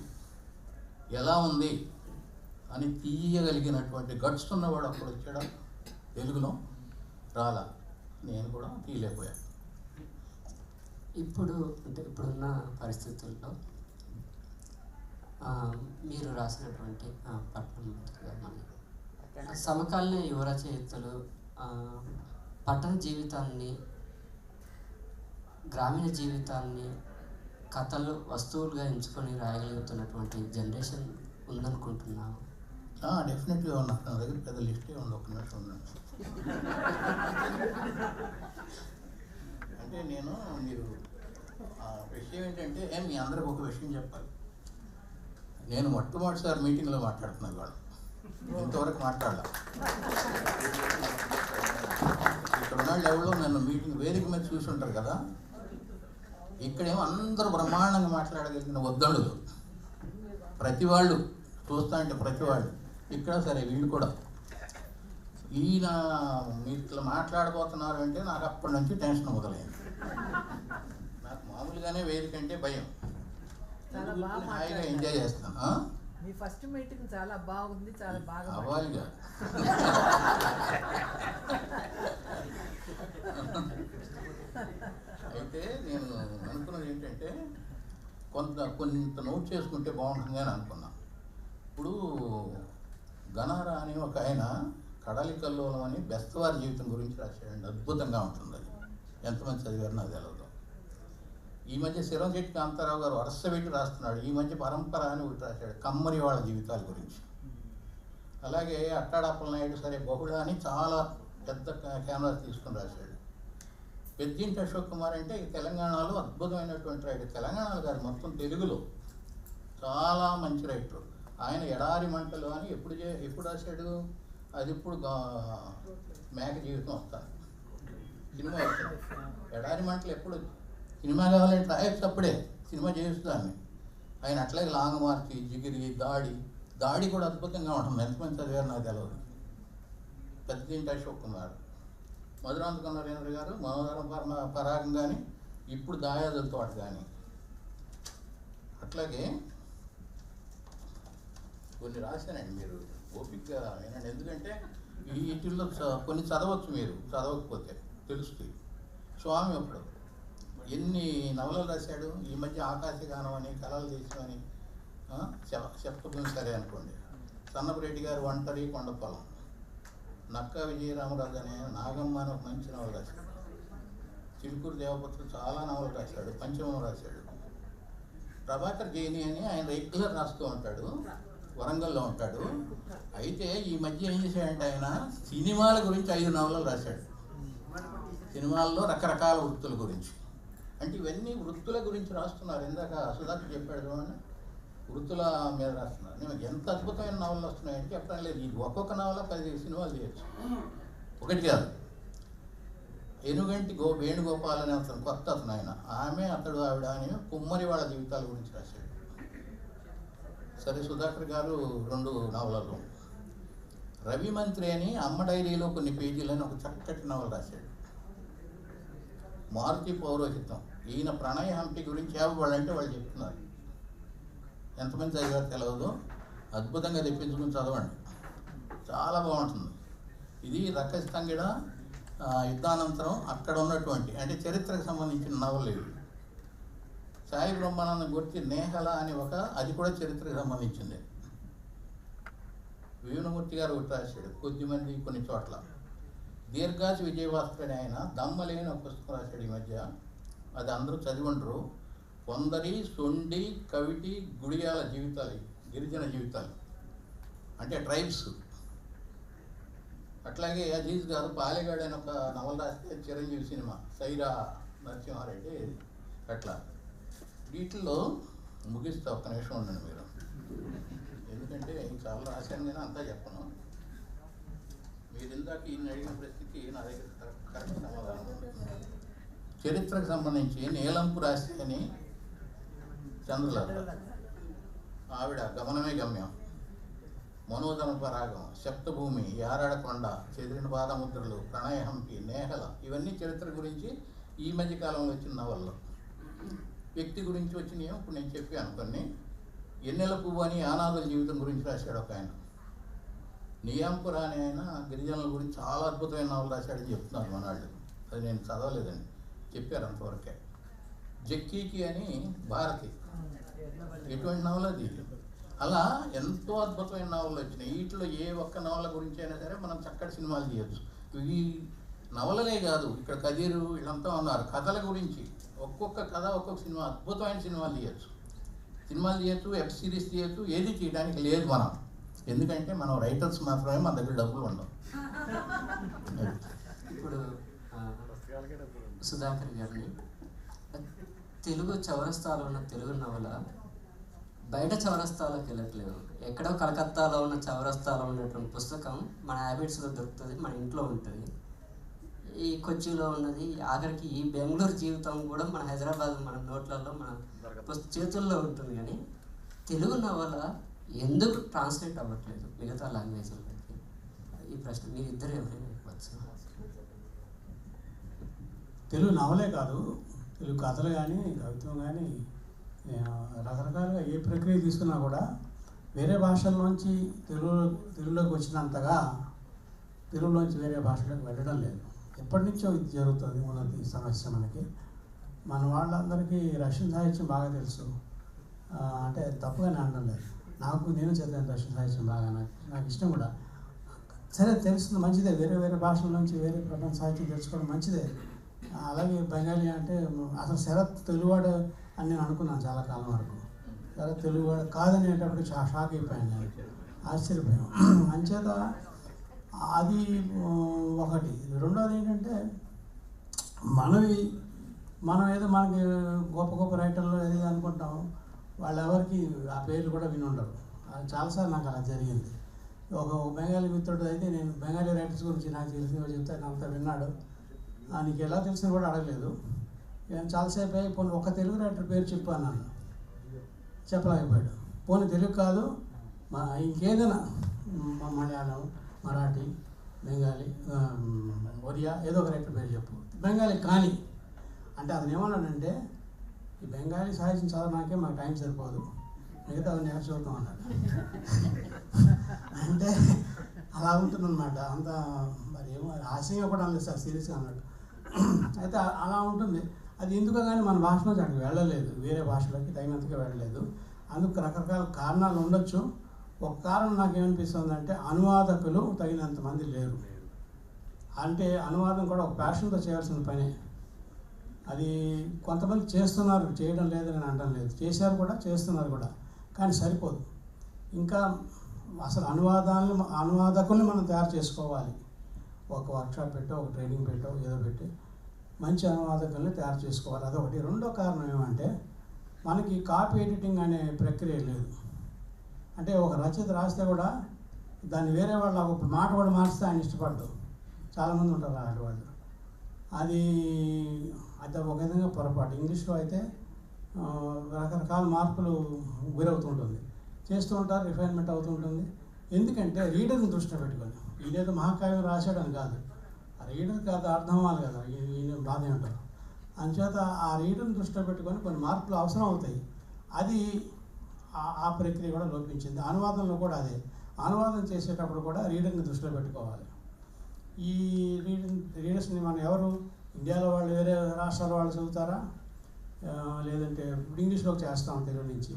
ఎలా ఉంది అని తీయగలిగినటువంటి గట్స్ ఉన్నవాడు అప్పుడు వచ్చాడు. తెలుగులో రాలా, నేను కూడా తీయలేకపోయాను. ఇప్పుడు అంటే ఇప్పుడున్న పరిస్థితుల్లో మీరు రాసినటువంటి పట్టణం సమకాలీన యువ రచయితలు పట్టణ జీవితాన్ని, గ్రామీణ జీవితాన్ని కథలు వస్తువులుగా ఎంచుకొని రాయగలుగుతున్నటువంటి జనరేషన్ ఉందనుకుంటున్నాను. డెఫినెట్గా ఉన్నా. నా దగ్గర పెద్ద లిస్టే ఉంది, ఒక నిమిషం ఉందండి. అంటే నేను మీరు విషయం ఏంటంటే మీ అందరికి ఒక విషయం చెప్పాలి. నేను మొట్టమొదటిసారి మీటింగ్లో మాట్లాడుతున్నాను వాళ్ళు, ఇంతవరకు మాట్లాడాల. ఇక్కడ ఉన్న ఎవరో నన్ను మీటింగ్ వేదిక మీద చూసి ఉంటారు కదా, ఇక్కడేమో అందరూ బ్రహ్మాండంగా మాట్లాడగలిగిన వద్దడులు ప్రతి వాళ్ళు చూస్తా అంటే ప్రతి వాళ్ళు ఇక్కడ సరే వీళ్ళు కూడా ఈయన మీరు ఇట్లా మాట్లాడబోతున్నారు అంటే నాకు అప్పటి నుంచి టెన్షన్ మొదలైంది. నాకు మామూలుగానే వేదిక అంటే భయం, హాయిగా ఎంజాయ్ చేస్తాను. మీ ఫస్ట్ మీటింగ్ చాలా బాగుంది, చాలా బాగా అవ్వాలిగా. అయితే నేను అనుకున్నది ఏంటంటే కొంత నోట్ చేసుకుంటే బాగుంటుంది అని అనుకున్నా. ఇప్పుడు గనారా అని ఒక ఆయన కడలి కల్లోలం అని బెస్తవారి జీవితం గురించి రాశాడండి. అద్భుతంగా ఉంటుంది అది. ఎంతమంది చదివారు నాకు తెలియదు. ఈ మధ్య శిరంశెట్టి కాంతారావు గారు వరుస పెట్టి రాస్తున్నాడు. ఈ మధ్య పరంపర అని ఒకటి రాశాడు, కమ్మరి వాళ్ళ జీవితాల గురించి. అలాగే అట్టాడప్పల నాయుడు సరే బహుళ అని చాలా పెద్ద కెమెరాస్ తీసుకుని రాశాడు. పెద్దింటి అశోక్ కుమార్ అంటే తెలంగాణలో అద్భుతమైనటువంటి రైటర్. తెలంగాణలో గారు మొత్తం తెలుగులో చాలా మంచి రైటర్. ఆయన ఎడారి మంటలు అని ఎప్పుడు రాశాడు, అది ఇప్పుడు మేక జీవితం వస్తాను సినిమా వస్తుంది. ఎడారి మంటలు ఎప్పుడు సినిమా కావాలంటే రాయొచ్చు, అప్పుడే సినిమా చేస్తాను. ఆయన అట్లాగే లాంగ్ మార్చి, జిగిరి, దాడి కూడా అద్భుతంగా ఉంటుంది. ఎంతమంది చదివారు నాకు తెలియదు. పెద్దింటి అశోక్ కుమార్, మధురాంతక నరేంద్ర గారు మనోహరం పరాగం కానీ, ఇప్పుడు దాయాదుల తోట కానీ. అట్లాగే కొన్ని రాశానండి, మీరు ఓపికగా వినండి. ఎందుకంటే వీటిల్లో కొన్ని చదవచ్చు, మీరు చదవకపోతే తెలుస్తుంది. స్వామి ఒకడు ఎన్ని నవలలు రాశాడు. ఈ మధ్య ఆకాశగానం అని, కళల దేశం అని, చెప్తభూమి సరే అనుకోండి. సన్నపరెడ్డి గారు ఒంటరి కొండపొలం, నక్కా విజయరామరాజు అనే నాగమ్మ అని ఒక మంచి నవల రాశాడు. చిలుకూరు దేవపత్రులు చాలా నవలు రాశాడు. పంచమం రాశాడు. ప్రభాకర్ జైని అని ఆయన రెగ్యులర్ రాస్తూ ఉంటాడు, వరంగల్లో ఉంటాడు. అయితే ఈ మధ్య ఏం చేశాడంటే ఆయన సినిమాల గురించి 5 నవలలు రాశాడు. సినిమాల్లో రకరకాల వృత్తుల గురించి. అంటే ఇవన్నీ వృత్తుల గురించి రాస్తున్నారు. ఇందాక సుధాకర్ చెప్పాడు చూడండి, వృత్తుల మీద రాస్తున్నారు. నేను ఎంత అద్భుతమైన నవలలు వస్తున్నాయంటే చెప్పడం లేదు. ఇది ఒక్కొక్క నవల 10 సినిమాలు చేయొచ్చు, ఒకటి కాదు. ఎనుగంటి వేణుగోపాల్ అనే అతను కొత్త అతను, ఆయన అతడు ఆవిడ అని కుమ్మరి వాళ్ళ జీవితాల గురించి రాశాడు. సరే సుధాకర్ గారు 2 నవలలు. రవి మంత్రి అని అమ్మ డైరీలో కొన్ని పేజీలని ఒక చక్కటి నవల రాశాడు. మారుతి పౌరోహితం, ఈయన ప్రణయ హంపి గురించి వాళ్ళంటే వాళ్ళు చెప్తున్నారు. ఎంతమంది చదివారు తెలియదు, అద్భుతంగా తెప్పించుకుని చదవండి, చాలా బాగుంటుంది. ఇది రక్కస్తంగిడ యుద్ధానంతరం అక్కడ ఉన్నటువంటి అంటే చరిత్రకు సంబంధించిన నవలు ఇవి. సాయి బ్రహ్మానందం గురించి నేహల అని అది కూడా చరిత్రకు సంబంధించింది. వీణమూర్తి గారు ఒకటి రాశాడు, కొద్దిమంది కొన్ని చోట్ల. దీర్ఘాసి విజయభాస్కర్ అని ఆయన దమ్మలేని ఒక పుస్తకం రాశాడు ఈ మధ్య, అది అందరూ చదివి ఉండరు. కొందరి, సొండి, కవిటి, గుడియాల జీవితాలు, గిరిజన జీవితాలు అంటే ట్రైబ్స్. అట్లాగే అజీజ్ గారు పాలెగాడు అని ఒక నవల రాస్తే చిరంజీవి సినిమా, సైరా నరసింహారెడ్డి. అట్లా వీటిల్లో ముగిస్తా, ఒక్క నిమిషం ఉండండి మీరు, ఎందుకంటే చాలా రాశాను నేను, అంతా చెప్పను. మీరు ఇందాక ఈయన అడిగిన ప్రశ్నకి నా దగ్గర కరెక్ట్ సమాధానం. చరిత్రకు సంబంధించి నీలంపు రాసి అని చంద్రలత, ఆవిడ గమనమే గమ్యం, మనోధన పరాగం, శప్తభూమి, యారాడకొండ, చెదిరిన పాదముద్రలు, ప్రణయ హంపి, నేహల, ఇవన్నీ చరిత్ర గురించి ఈ మధ్య కాలంలో వచ్చిన నవల్లో. వ్యక్తి గురించి వచ్చినాయో ఇప్పుడు నేను చెప్పాను కొన్ని. ఎన్నెల పువ్వు అని ఆనాదుల జీవితం గురించి రాశాడు ఒక ఆయన. నియాంపుర అని ఆయన గిరిజనుల గురించి చాలా అద్భుతమైన నవలు రాశాడని చెప్తున్నారు మన వాళ్ళు. అది నేను చదవలేదండి, చెప్పారు అంతవరకే. జక్కీకి అని భారతి, ఎటువంటి నవల అది. అలా ఎంతో అద్భుతమైన నవలలు వచ్చినాయి. వీటిలో ఏ ఒక్క నవల గురించి అయినా సరే మనం చక్కటి సినిమాలు చేయొచ్చు. ఈ నవలలే కాదు, ఇక్కడ కదీరు వీళ్ళంతా ఉన్నారు, కథల గురించి ఒక్కొక్క కథ ఒక్కొక్క సినిమా, అద్భుతమైన సినిమాలు తీయచ్చు, వెబ్ సిరీస్ తీయచ్చు. ఏది చేయడానికి లేదు మనం, ఎందుకంటే మనం రైటర్స్ మాత్రమే, మన దగ్గర డబ్బులు ఉండవు. ఇప్పుడు సుధాకర్ గారిని, తెలుగు చౌరస్తాలో ఉన్న తెలుగు నవల బయట చౌరస్తాలోకి వెళ్ళట్లేదు. ఎక్కడో కలకత్తాలో ఉన్న చౌరస్తాలో ఉన్నటువంటి పుస్తకం మన హ్యాబిట్స్లో దొరుకుతుంది, మన ఇంట్లో ఉంటుంది. ఈ కొచ్చిలో ఉన్నది, ఆఖరికి ఈ బెంగళూరు జీవితం కూడా మన హైదరాబాద్ మన నోట్లలో మన చేతుల్లో ఉంటుంది. కానీ తెలుగు నవల ఎందుకు ట్రాన్స్లేట్ అవ్వట్లేదు మిగతా లాంగ్వేజ్లకి? ఈ ప్రశ్న మీరు ఇద్దరు ఎవరైనా ఇవ్వచ్చు. తెలుగు నవలే కాదు, తెలుగు కథలు కానీ కవిత్వం కానీ రకరకాలుగా ఏ ప్రక్రియ తీసుకున్నా కూడా వేరే భాషల్లోంచి తెలుగులోకి వచ్చినంతగా తెలుగులోంచి వేరే భాషలోకి వెళ్ళడం లేదు. ఎప్పటి నుంచో ఇది జరుగుతుంది. ఉన్నది సమస్య మనకి. మన వాళ్ళందరికీ రష్యన్ సాహిత్యం బాగా తెలుసు, అంటే తప్పుగానే అనడం లేదు. నేను చదివాను రష్యన్ సాహిత్యం బాగా, నాకు ఇష్టం కూడా. సరే, తెలుస్తుంది, మంచిదే. వేరే భాషల నుంచి వేరే ప్రపంచ సాహిత్యం తెలుసుకోవడం మంచిదే. అలాగే బెంగాలీ అంటే అసలు శరత్ తెలుగువాడు అని నేను అనుకున్నాను చాలా కాలం వరకు. శరత్ తెలుగువాడు కాదనేటప్పుడు షాక్ అయిపోయాను, నేను ఆశ్చర్యపోయాను. అంచేత అది ఒకటి. రెండోది ఏంటంటే మనం ఏదో మనకి గొప్ప రైటర్లు ఏదో అనుకుంటాం, వాళ్ళు ఎవరికి ఆ పేర్లు కూడా విని ఉండరు. చాలాసార్లు నాకు అలా జరిగింది. ఒక బెంగాలీ మిత్రుడు అయితే, నేను బెంగాలీ రైటర్స్ గురించి నాకు తెలిసిన చెప్తే అంతా విన్నాడు, నీకు ఎలా తెలిసిన కూడా అడగలేదు. నేను చాలాసేపు అయ్యి పోనీ ఒక తెలుగు రైటర్ పేరు చెప్పు అన్నాను, చెప్పలేకపోయాడు. పోనీ తెలుగు కాదు, ఇంకేదైనా మలయాళం, మరాఠీ, బెంగాలీ, ఒరియా ఏదో ఒక రైటర్ పేరు చెప్పు, బెంగాలీ కానీ అంటే అతను ఏమన్నాడంటే, ఈ బెంగాలీ సాహిత్యం చదవడానికే మాకు టైం సరిపోదు, మిగతా నేను చూద్దాం అన్నాడు. అంటే అలా ఉంటుందన్నమాట. అంత మరి ఏమో ఆశయంగా కూడా అనలేదు సార్, సీరియస్గా అన్నాడు. అయితే అలా ఉంటుంది. అది ఎందుకో కానీ మన భాషలోకి అక్కడికి వెళ్ళలేదు, వేరే భాషలోకి తగినంతగా వెళ్ళలేదు. అందుకు రకరకాల కారణాలు ఉండొచ్చు. ఒక కారణం నాకేమనిపిస్తుంది అంటే, అనువాదకులు తగినంత మంది లేరు. అంటే అనువాదం కూడా ఒక ప్యాషన్తో చేయాల్సిన పనే. అది కొంతమంది చేస్తున్నారు, చేయడం లేదని నేను అనడం లేదు, చేశారు కూడా, చేస్తున్నారు కూడా, కానీ సరిపోదు. ఇంకా అసలు అనువాదకుల్ని మనం తయారు చేసుకోవాలి. ఒక వర్క్షాప్ పెట్టో, ఒక ట్రైనింగ్ పెట్టో, ఏదో పెట్టి మంచి అనువాదకుల్ని తయారు చేసుకోవాలి. అదొకటి. రెండో కారణం ఏమంటే, మనకి కాపీ ఎడిటింగ్ అనే ప్రక్రియ లేదు. అంటే ఒక రచయిత రాస్తే కూడా దాన్ని వేరే వాళ్ళు ఒక మాట కూడా మార్చితే ఆయన ఇష్టపడ్డు. చాలామంది ఉంటారు అలాంటి వాళ్ళు. అది ఒక విధంగా పొరపాటు. ఇంగ్లీష్లో అయితే రకరకాల మార్పులు గురవుతుంటుంది, చేస్తూ ఉంటారు, రిఫైన్మెంట్ అవుతుంటుంది. ఎందుకంటే రీడర్ని దృష్టిలో పెట్టుకొని, ఈయనేదో మహాకావ్యం రాశాడని కాదు, ఆ రీడర్ కాదు అర్థం అవ్వాలి కదా, ఈయన బాధ ఉంటారు. అందుచేత ఆ రీడర్ని దృష్టిలో పెట్టుకొని కొన్ని మార్పులు అవసరం అవుతాయి. అది ఆ ప్రక్రియ కూడా లోపించింది. అనువాదంలో కూడా అదే. అనువాదం చేసేటప్పుడు కూడా రీడర్ని దృష్టిలో పెట్టుకోవాలి. ఈ రీడర్స్ని మనం ఎవరు, ఇండియాలో వాళ్ళు వేరే రాష్ట్రాల వాళ్ళు చదువుతారా, లేదంటే ఇంగ్లీష్లోకి చేస్తాం తెలుగు నుంచి,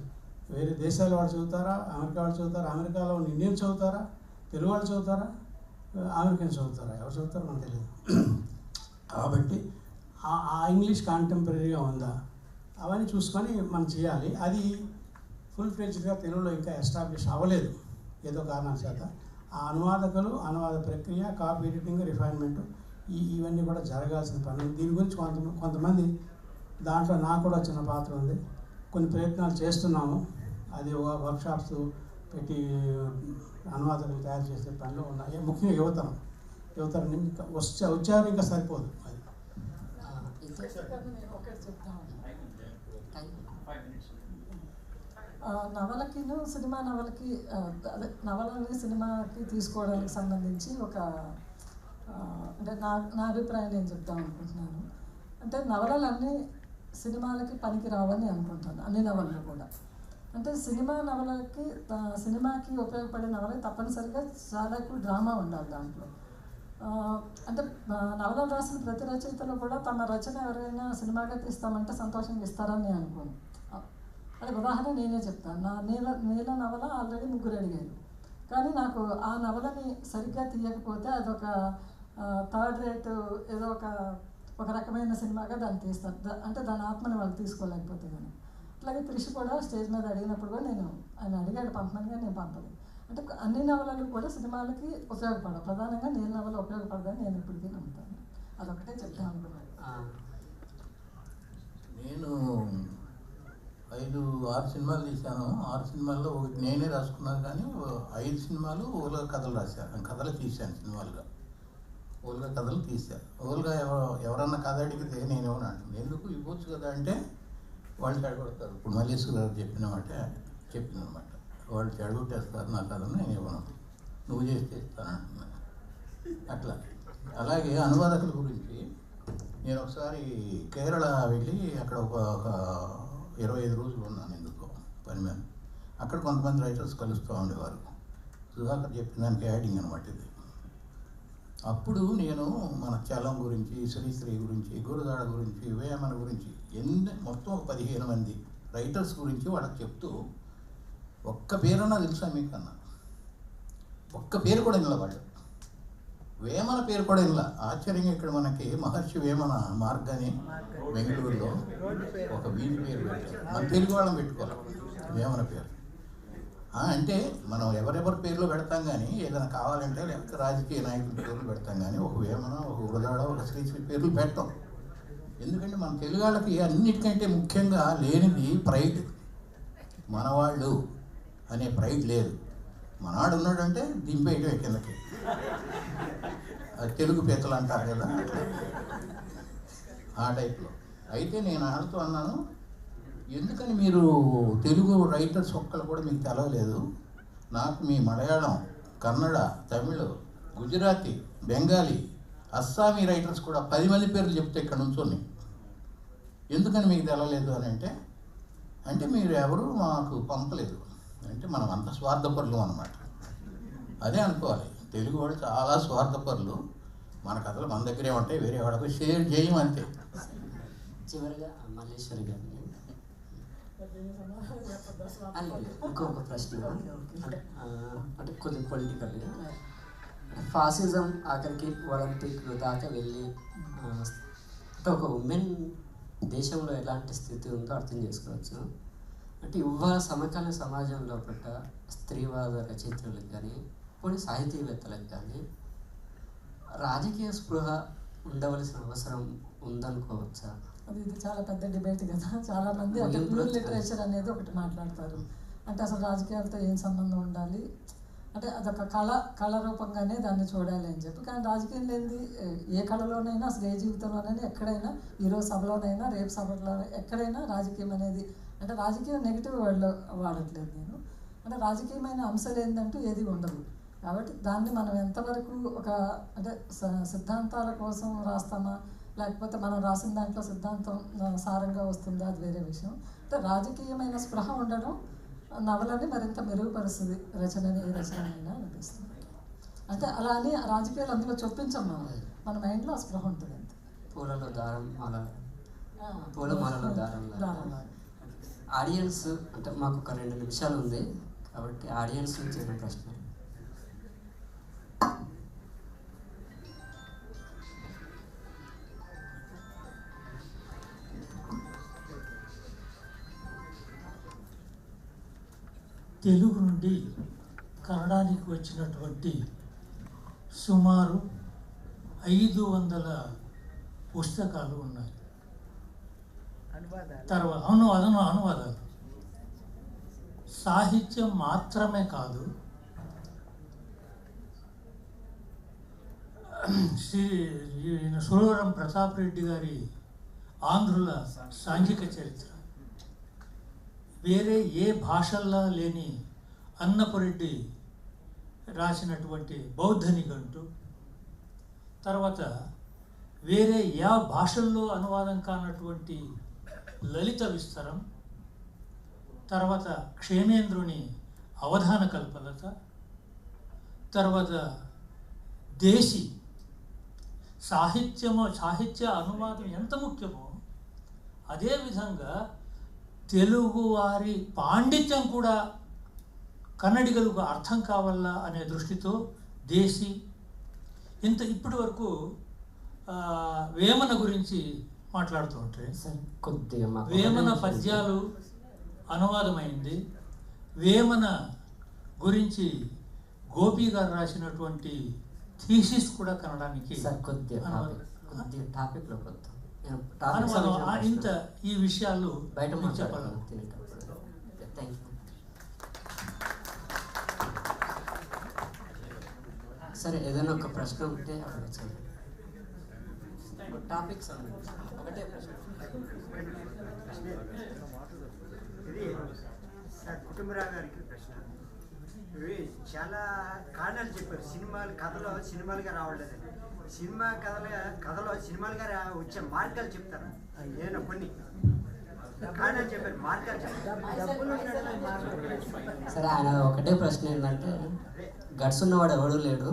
వేరే దేశాల వాళ్ళు చదువుతారా, అమెరికా వాళ్ళు చదువుతారా, అమెరికాలో ఉన్న ఇండియన్స్ చదువుతారా, తెలుగు వాళ్ళు చదువుతారా, అమెరికన్స్ చదువుతారా, ఎవరు చదువుతారో మనకు తెలియదు. కాబట్టి ఆ ఇంగ్లీష్ కాంటెంపరీగా ఉందా అవన్నీ చూసుకొని మనం చేయాలి. అది ఫుల్ ఫ్లెడ్జ్డ్గా తెలుగులో ఇంకా ఎస్టాబ్లిష్ అవ్వలేదు ఏదో కారణాల చేత. ఆ అనువాదకులు, అనువాద ప్రక్రియ, కాపీ ఎడిటింగ్, రిఫైన్మెంట్, ఇవన్నీ కూడా జరగాల్సిన పని. దీని గురించి కొంతమంది, దాంట్లో నాకు కూడా చిన్న పాత్ర ఉంది, కొన్ని ప్రయత్నాలు చేస్తున్నాము. అది వర్క్షాప్స్ పెట్టి అనువాదకులు తయారు చేసే పనిలో ఉన్నాయి. ముఖ్యంగా యువతరం ఇంకా వచ్చారు, ఇంకా సరిపోదు. అది నవలకిను సినిమా నవలకి, అదే నవలని సినిమాకి తీసుకోవడానికి సంబంధించి ఒక అంటే నా అభిప్రాయం నేను చెప్తాం అనుకుంటున్నాను. అంటే నవలలన్నీ సినిమాలకి పనికి రావని అనుకుంటాను, అన్ని నవలలు కూడా. అంటే సినిమాకి ఉపయోగపడే నవలకి తప్పనిసరిగా చాలా ఎక్కువ డ్రామా ఉండాలి దాంట్లో. అంటే నవలలు రాసిన ప్రతి రచయితలు కూడా తమ రచన ఎవరైనా సినిమాగా తీస్తామంటే సంతోషంగా ఇస్తారని నేను అనుకోను. అది ఉదాహరణ నేనే చెప్తాను. నా నీల నవల ఆల్రెడీ 3 అడిగారు, కానీ నాకు ఆ నవలని సరిగ్గా తీయకపోతే అదొక థర్డ్ రేట్ ఏదో ఒక రకమైన సినిమాగా దాన్ని తీస్తారు. అంటే దాని ఆత్మని వాళ్ళు తీసుకోలేకపోతే కానీ. అట్లాగే త్రిష కూడా స్టేజ్ మీద అడిగినప్పుడు కూడా ఆయన అడిగాడు పంపమనిగా, నేను పంపలేదు. అంటే అన్ని నవలలు కూడా సినిమాలకి ఉపయోగపడవు, ప్రధానంగా నీల నవల ఉపయోగపడదని నేను ఇప్పటికీ నమ్ముతాను. అదొకటే చెప్తాను అనుకున్నాను. నేను 5-6 సినిమాలు తీశాను. 6 సినిమాల్లో ఒకటి నేనే రాసుకున్నాను, కానీ 5 సినిమాలు ఓలుగా కథలు రాశాను, కథలు తీశాను సినిమాలుగా. ఓలుగా కథలు తీశాను. ఓలుగా ఎవరన్నా కథ అడిగితే నేనేమని అంటుంది, ఎందుకు ఇవ్వచ్చు కదా అంటే వాళ్ళు చెడగొడతారు. ఇప్పుడు మల్లేశ్వర గారు చెప్పిందనమాట, వాళ్ళు చెడగొట్టేస్తారు నా కథను, నేను ఇవ్వను, నువ్వు చేస్తే ఇస్తానంటున్నాను. అట్లా. అలాగే అనువాదకుల గురించి నేను ఒకసారి కేరళ వెళ్ళి అక్కడ ఒక 25 రోజులు ఉన్నాను ఎందుకో పని మీద. అక్కడ కొంతమంది రైటర్స్ కలుస్తూ ఉండేవారు. సుధాకర్ చెప్పిన దానికి యాడింగ్ అనమాట ఇది. అప్పుడు నేను మన చలం గురించి, శ్రీశ్రీ గురించి, గురదాడ గురించి, వేమన గురించి మొత్తం ఒక 15 మంది రైటర్స్ గురించి వాళ్ళకి చెప్తూ, ఒక్క పేరన్నా తెలుసా మీకన్నా? ఒక్క పేరు కూడా ఇలా వాళ్ళు. వేమన పేరు కూడా ఇలా. ఆశ్చర్యంగా ఇక్కడ మనకి మహర్షి వేమన మార్గని బెంగళూరులో ఒక వీధి పేరు పెట్టారు. మన తెలుగు వాళ్ళని పెట్టుకోవాలి వేమన పేరు. అంటే మనం ఎవరెవరి పేర్లు పెడతాం కానీ, ఏదైనా కావాలంటే లేకపోతే రాజకీయ నాయకుల పేర్లు పెడతాం కానీ, ఒక వేమన, ఒక గురదాడ, ఒక శ్రీశ్రీ పేర్లు పెట్టాం. ఎందుకంటే మన తెలుగు వాళ్ళకి అన్నిటికంటే ముఖ్యంగా లేనిది ప్రైడ్. మనవాళ్ళు అనే ప్రైడ్ లేదు. మనవాడు ఉన్నాడంటే దింపేయటమే కిందకి. తెలుగు పేతలు అంటారు కదా, ఆ టైప్లో. అయితే నేను ఆడుతూ అన్నాను, ఎందుకని మీరు తెలుగు రైటర్స్ ఒక్కళ్ళు కూడా మీకు తెలవలేదు? నాకు మీ మలయాళం, కన్నడ, తమిళ్, గుజరాతీ, బెంగాలీ, అస్సామీ రైటర్స్ కూడా 10 మంది పేర్లు చెప్తే ఇక్కడ నుంచోని, ఎందుకని మీకు తెలవలేదు అని అంటే మీరు ఎవరు మాకు పంపలేదు. అంటే మనం అంత స్వార్థపరులు అన్నమాట. అదే అనుకోవాలి, తెలుగు వాళ్ళు చాలా స్వార్థపరులు. మన కథలు మన దగ్గరే ఉంటాయి, వేరే వాళ్ళకు షేర్ చేయం అంతే. చివరిగా మల్లేశ్వరి గారు ఇంకొక ప్రశ్న, అంటే కొద్దిగా పొలిటికల్గా, ఫాసిజం ఆఖరికి ఒలింపిక్ దాకా వెళ్ళి అంటే ఒక ఉమెన్ దేశంలో ఎలాంటి స్థితి ఉందో అర్థం చేసుకోవచ్చు. అంటే ఇవాళ సమకాలీన సమాజంలో పట్ట స్త్రీవాద రచయితలకు కానీ, కొన్ని సాహితీవేత్తలకు కానీ రాజకీయ స్పృహ ఉండవలసిన అవసరం ఉందనుకోవచ్చా? ఇది చాలా పెద్ద డిబేట్ కదా. చాలామంది అంటే ప్యూర్ లిటరేచర్ అనేది ఒకటి మాట్లాడతారు. అంటే అసలు రాజకీయాలతో ఏం సంబంధం ఉండాలి, అంటే అదొక కళ రూపంగానే దాన్ని చూడాలి అని చెప్పి. కానీ రాజకీయం లేనిది ఏ కళలోనైనా, అసలు ఏ జీవితంలోనైనా, ఎక్కడైనా, ఈరోజు సభలోనైనా, రేపు సభలో ఎక్కడైనా రాజకీయం అనేది, అంటే రాజకీయం నెగిటివ్ వర్డ్లో వాడట్లేదు నేను. అంటే రాజకీయమైన అంశాలు ఏంటంటూ ఏది ఉండదు. కాబట్టి దాన్ని మనం ఎంతవరకు ఒక అంటే సిద్ధాంతాల కోసం రాస్తామా, లేకపోతే మనం రాసిన దాంట్లో సిద్ధాంతం సారంగా వస్తుందా, అది వేరే విషయం. అంటే రాజకీయమైన స్పృహ ఉండడం నవలని మరింత మెరుగుపరుస్తుంది ఏ రచనైనా అనిపిస్తుంది. అంటే అలా అని రాజకీయాలు అందులో చొప్పించాం, మన మైండ్లో ఆ స్పృహ ఉంటుంది అంతే. పూలలో దారం పూలమాలలో దారం. ఆడియన్స్ అంటే మాకు ఒక 2 నిమిషాలు ఉంది కాబట్టి ఆడియన్స్ నుంచి ఏమైనా ప్రశ్న? తెలుగు నుండి కన్నడానికి వచ్చినటువంటి సుమారు 500 పుస్తకాలు ఉన్నాయి. అనువాదాలు సాహిత్యం మాత్రమే కాదు, సురవరం ప్రతాప్ రెడ్డి గారి ఆంధ్రుల సాంఘిక చరిత్ర, వేరే ఏ భాషల్లో లేని అన్నపురెడ్డి రాసినటువంటి బౌద్ధ నిఘంటు, తర్వాత వేరే యా భాషల్లో అనువాదం కానటువంటి లలిత విస్తరం, తర్వాత క్షేమేంద్రుని అవధాన కల్పలత, తర్వాత దేశీ సాహిత్య అనువాదం ఎంత ముఖ్యమో అదేవిధంగా తెలుగువారి పాండిత్యం కూడా కన్నడిగలకు అర్థం కావాలా అనే దృష్టితో దేశీ ఇప్పటి వరకు వేమన గురించి మాట్లాడుతూ ఉంటే కొద్దిగా వేమన పద్యాలు అనువాదమైంది. వేమన గురించి గోపి గారు రాసినటువంటి థీసిస్ కూడా కన్నడానికి ఇంత ఈ విషయాలు బయట చెప్పాలి. సరే, ఏదైనా ఒక ప్రశ్న ఉంటే అడగచ్చు. టాపిక్స్ ఒకటే ప్రశ్న. ఇది సార్ కుటుంబరావు గారికి ప్రశ్న. ఇవి చాలా కారణాలు చెప్పారు. సినిమాలుగా రావట్లేదండి. కథలో సినిమాలుగా వచ్చే మార్గాలు చెప్తారు. ఏదైనా కొన్ని కారణాలు చెప్పారు, మార్గాలు చెప్పారు. సరే, ఆయన ఒకటే ప్రశ్న ఏంటంటే, గట్స్ ఉన్నవాడు ఎవడు లేడు,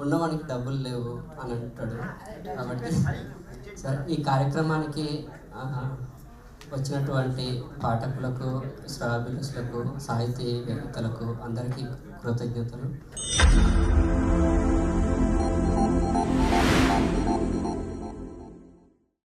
ఉన్నవాడికి డబ్బులు లేవు అని అంటాడు. కాబట్టి సరే, ఈ కార్యక్రమానికి వచ్చినటువంటి పాఠకులకు, శ్రావ్యులకు, సాహితీవేత్తలకు అందరికీ కృతజ్ఞతలు.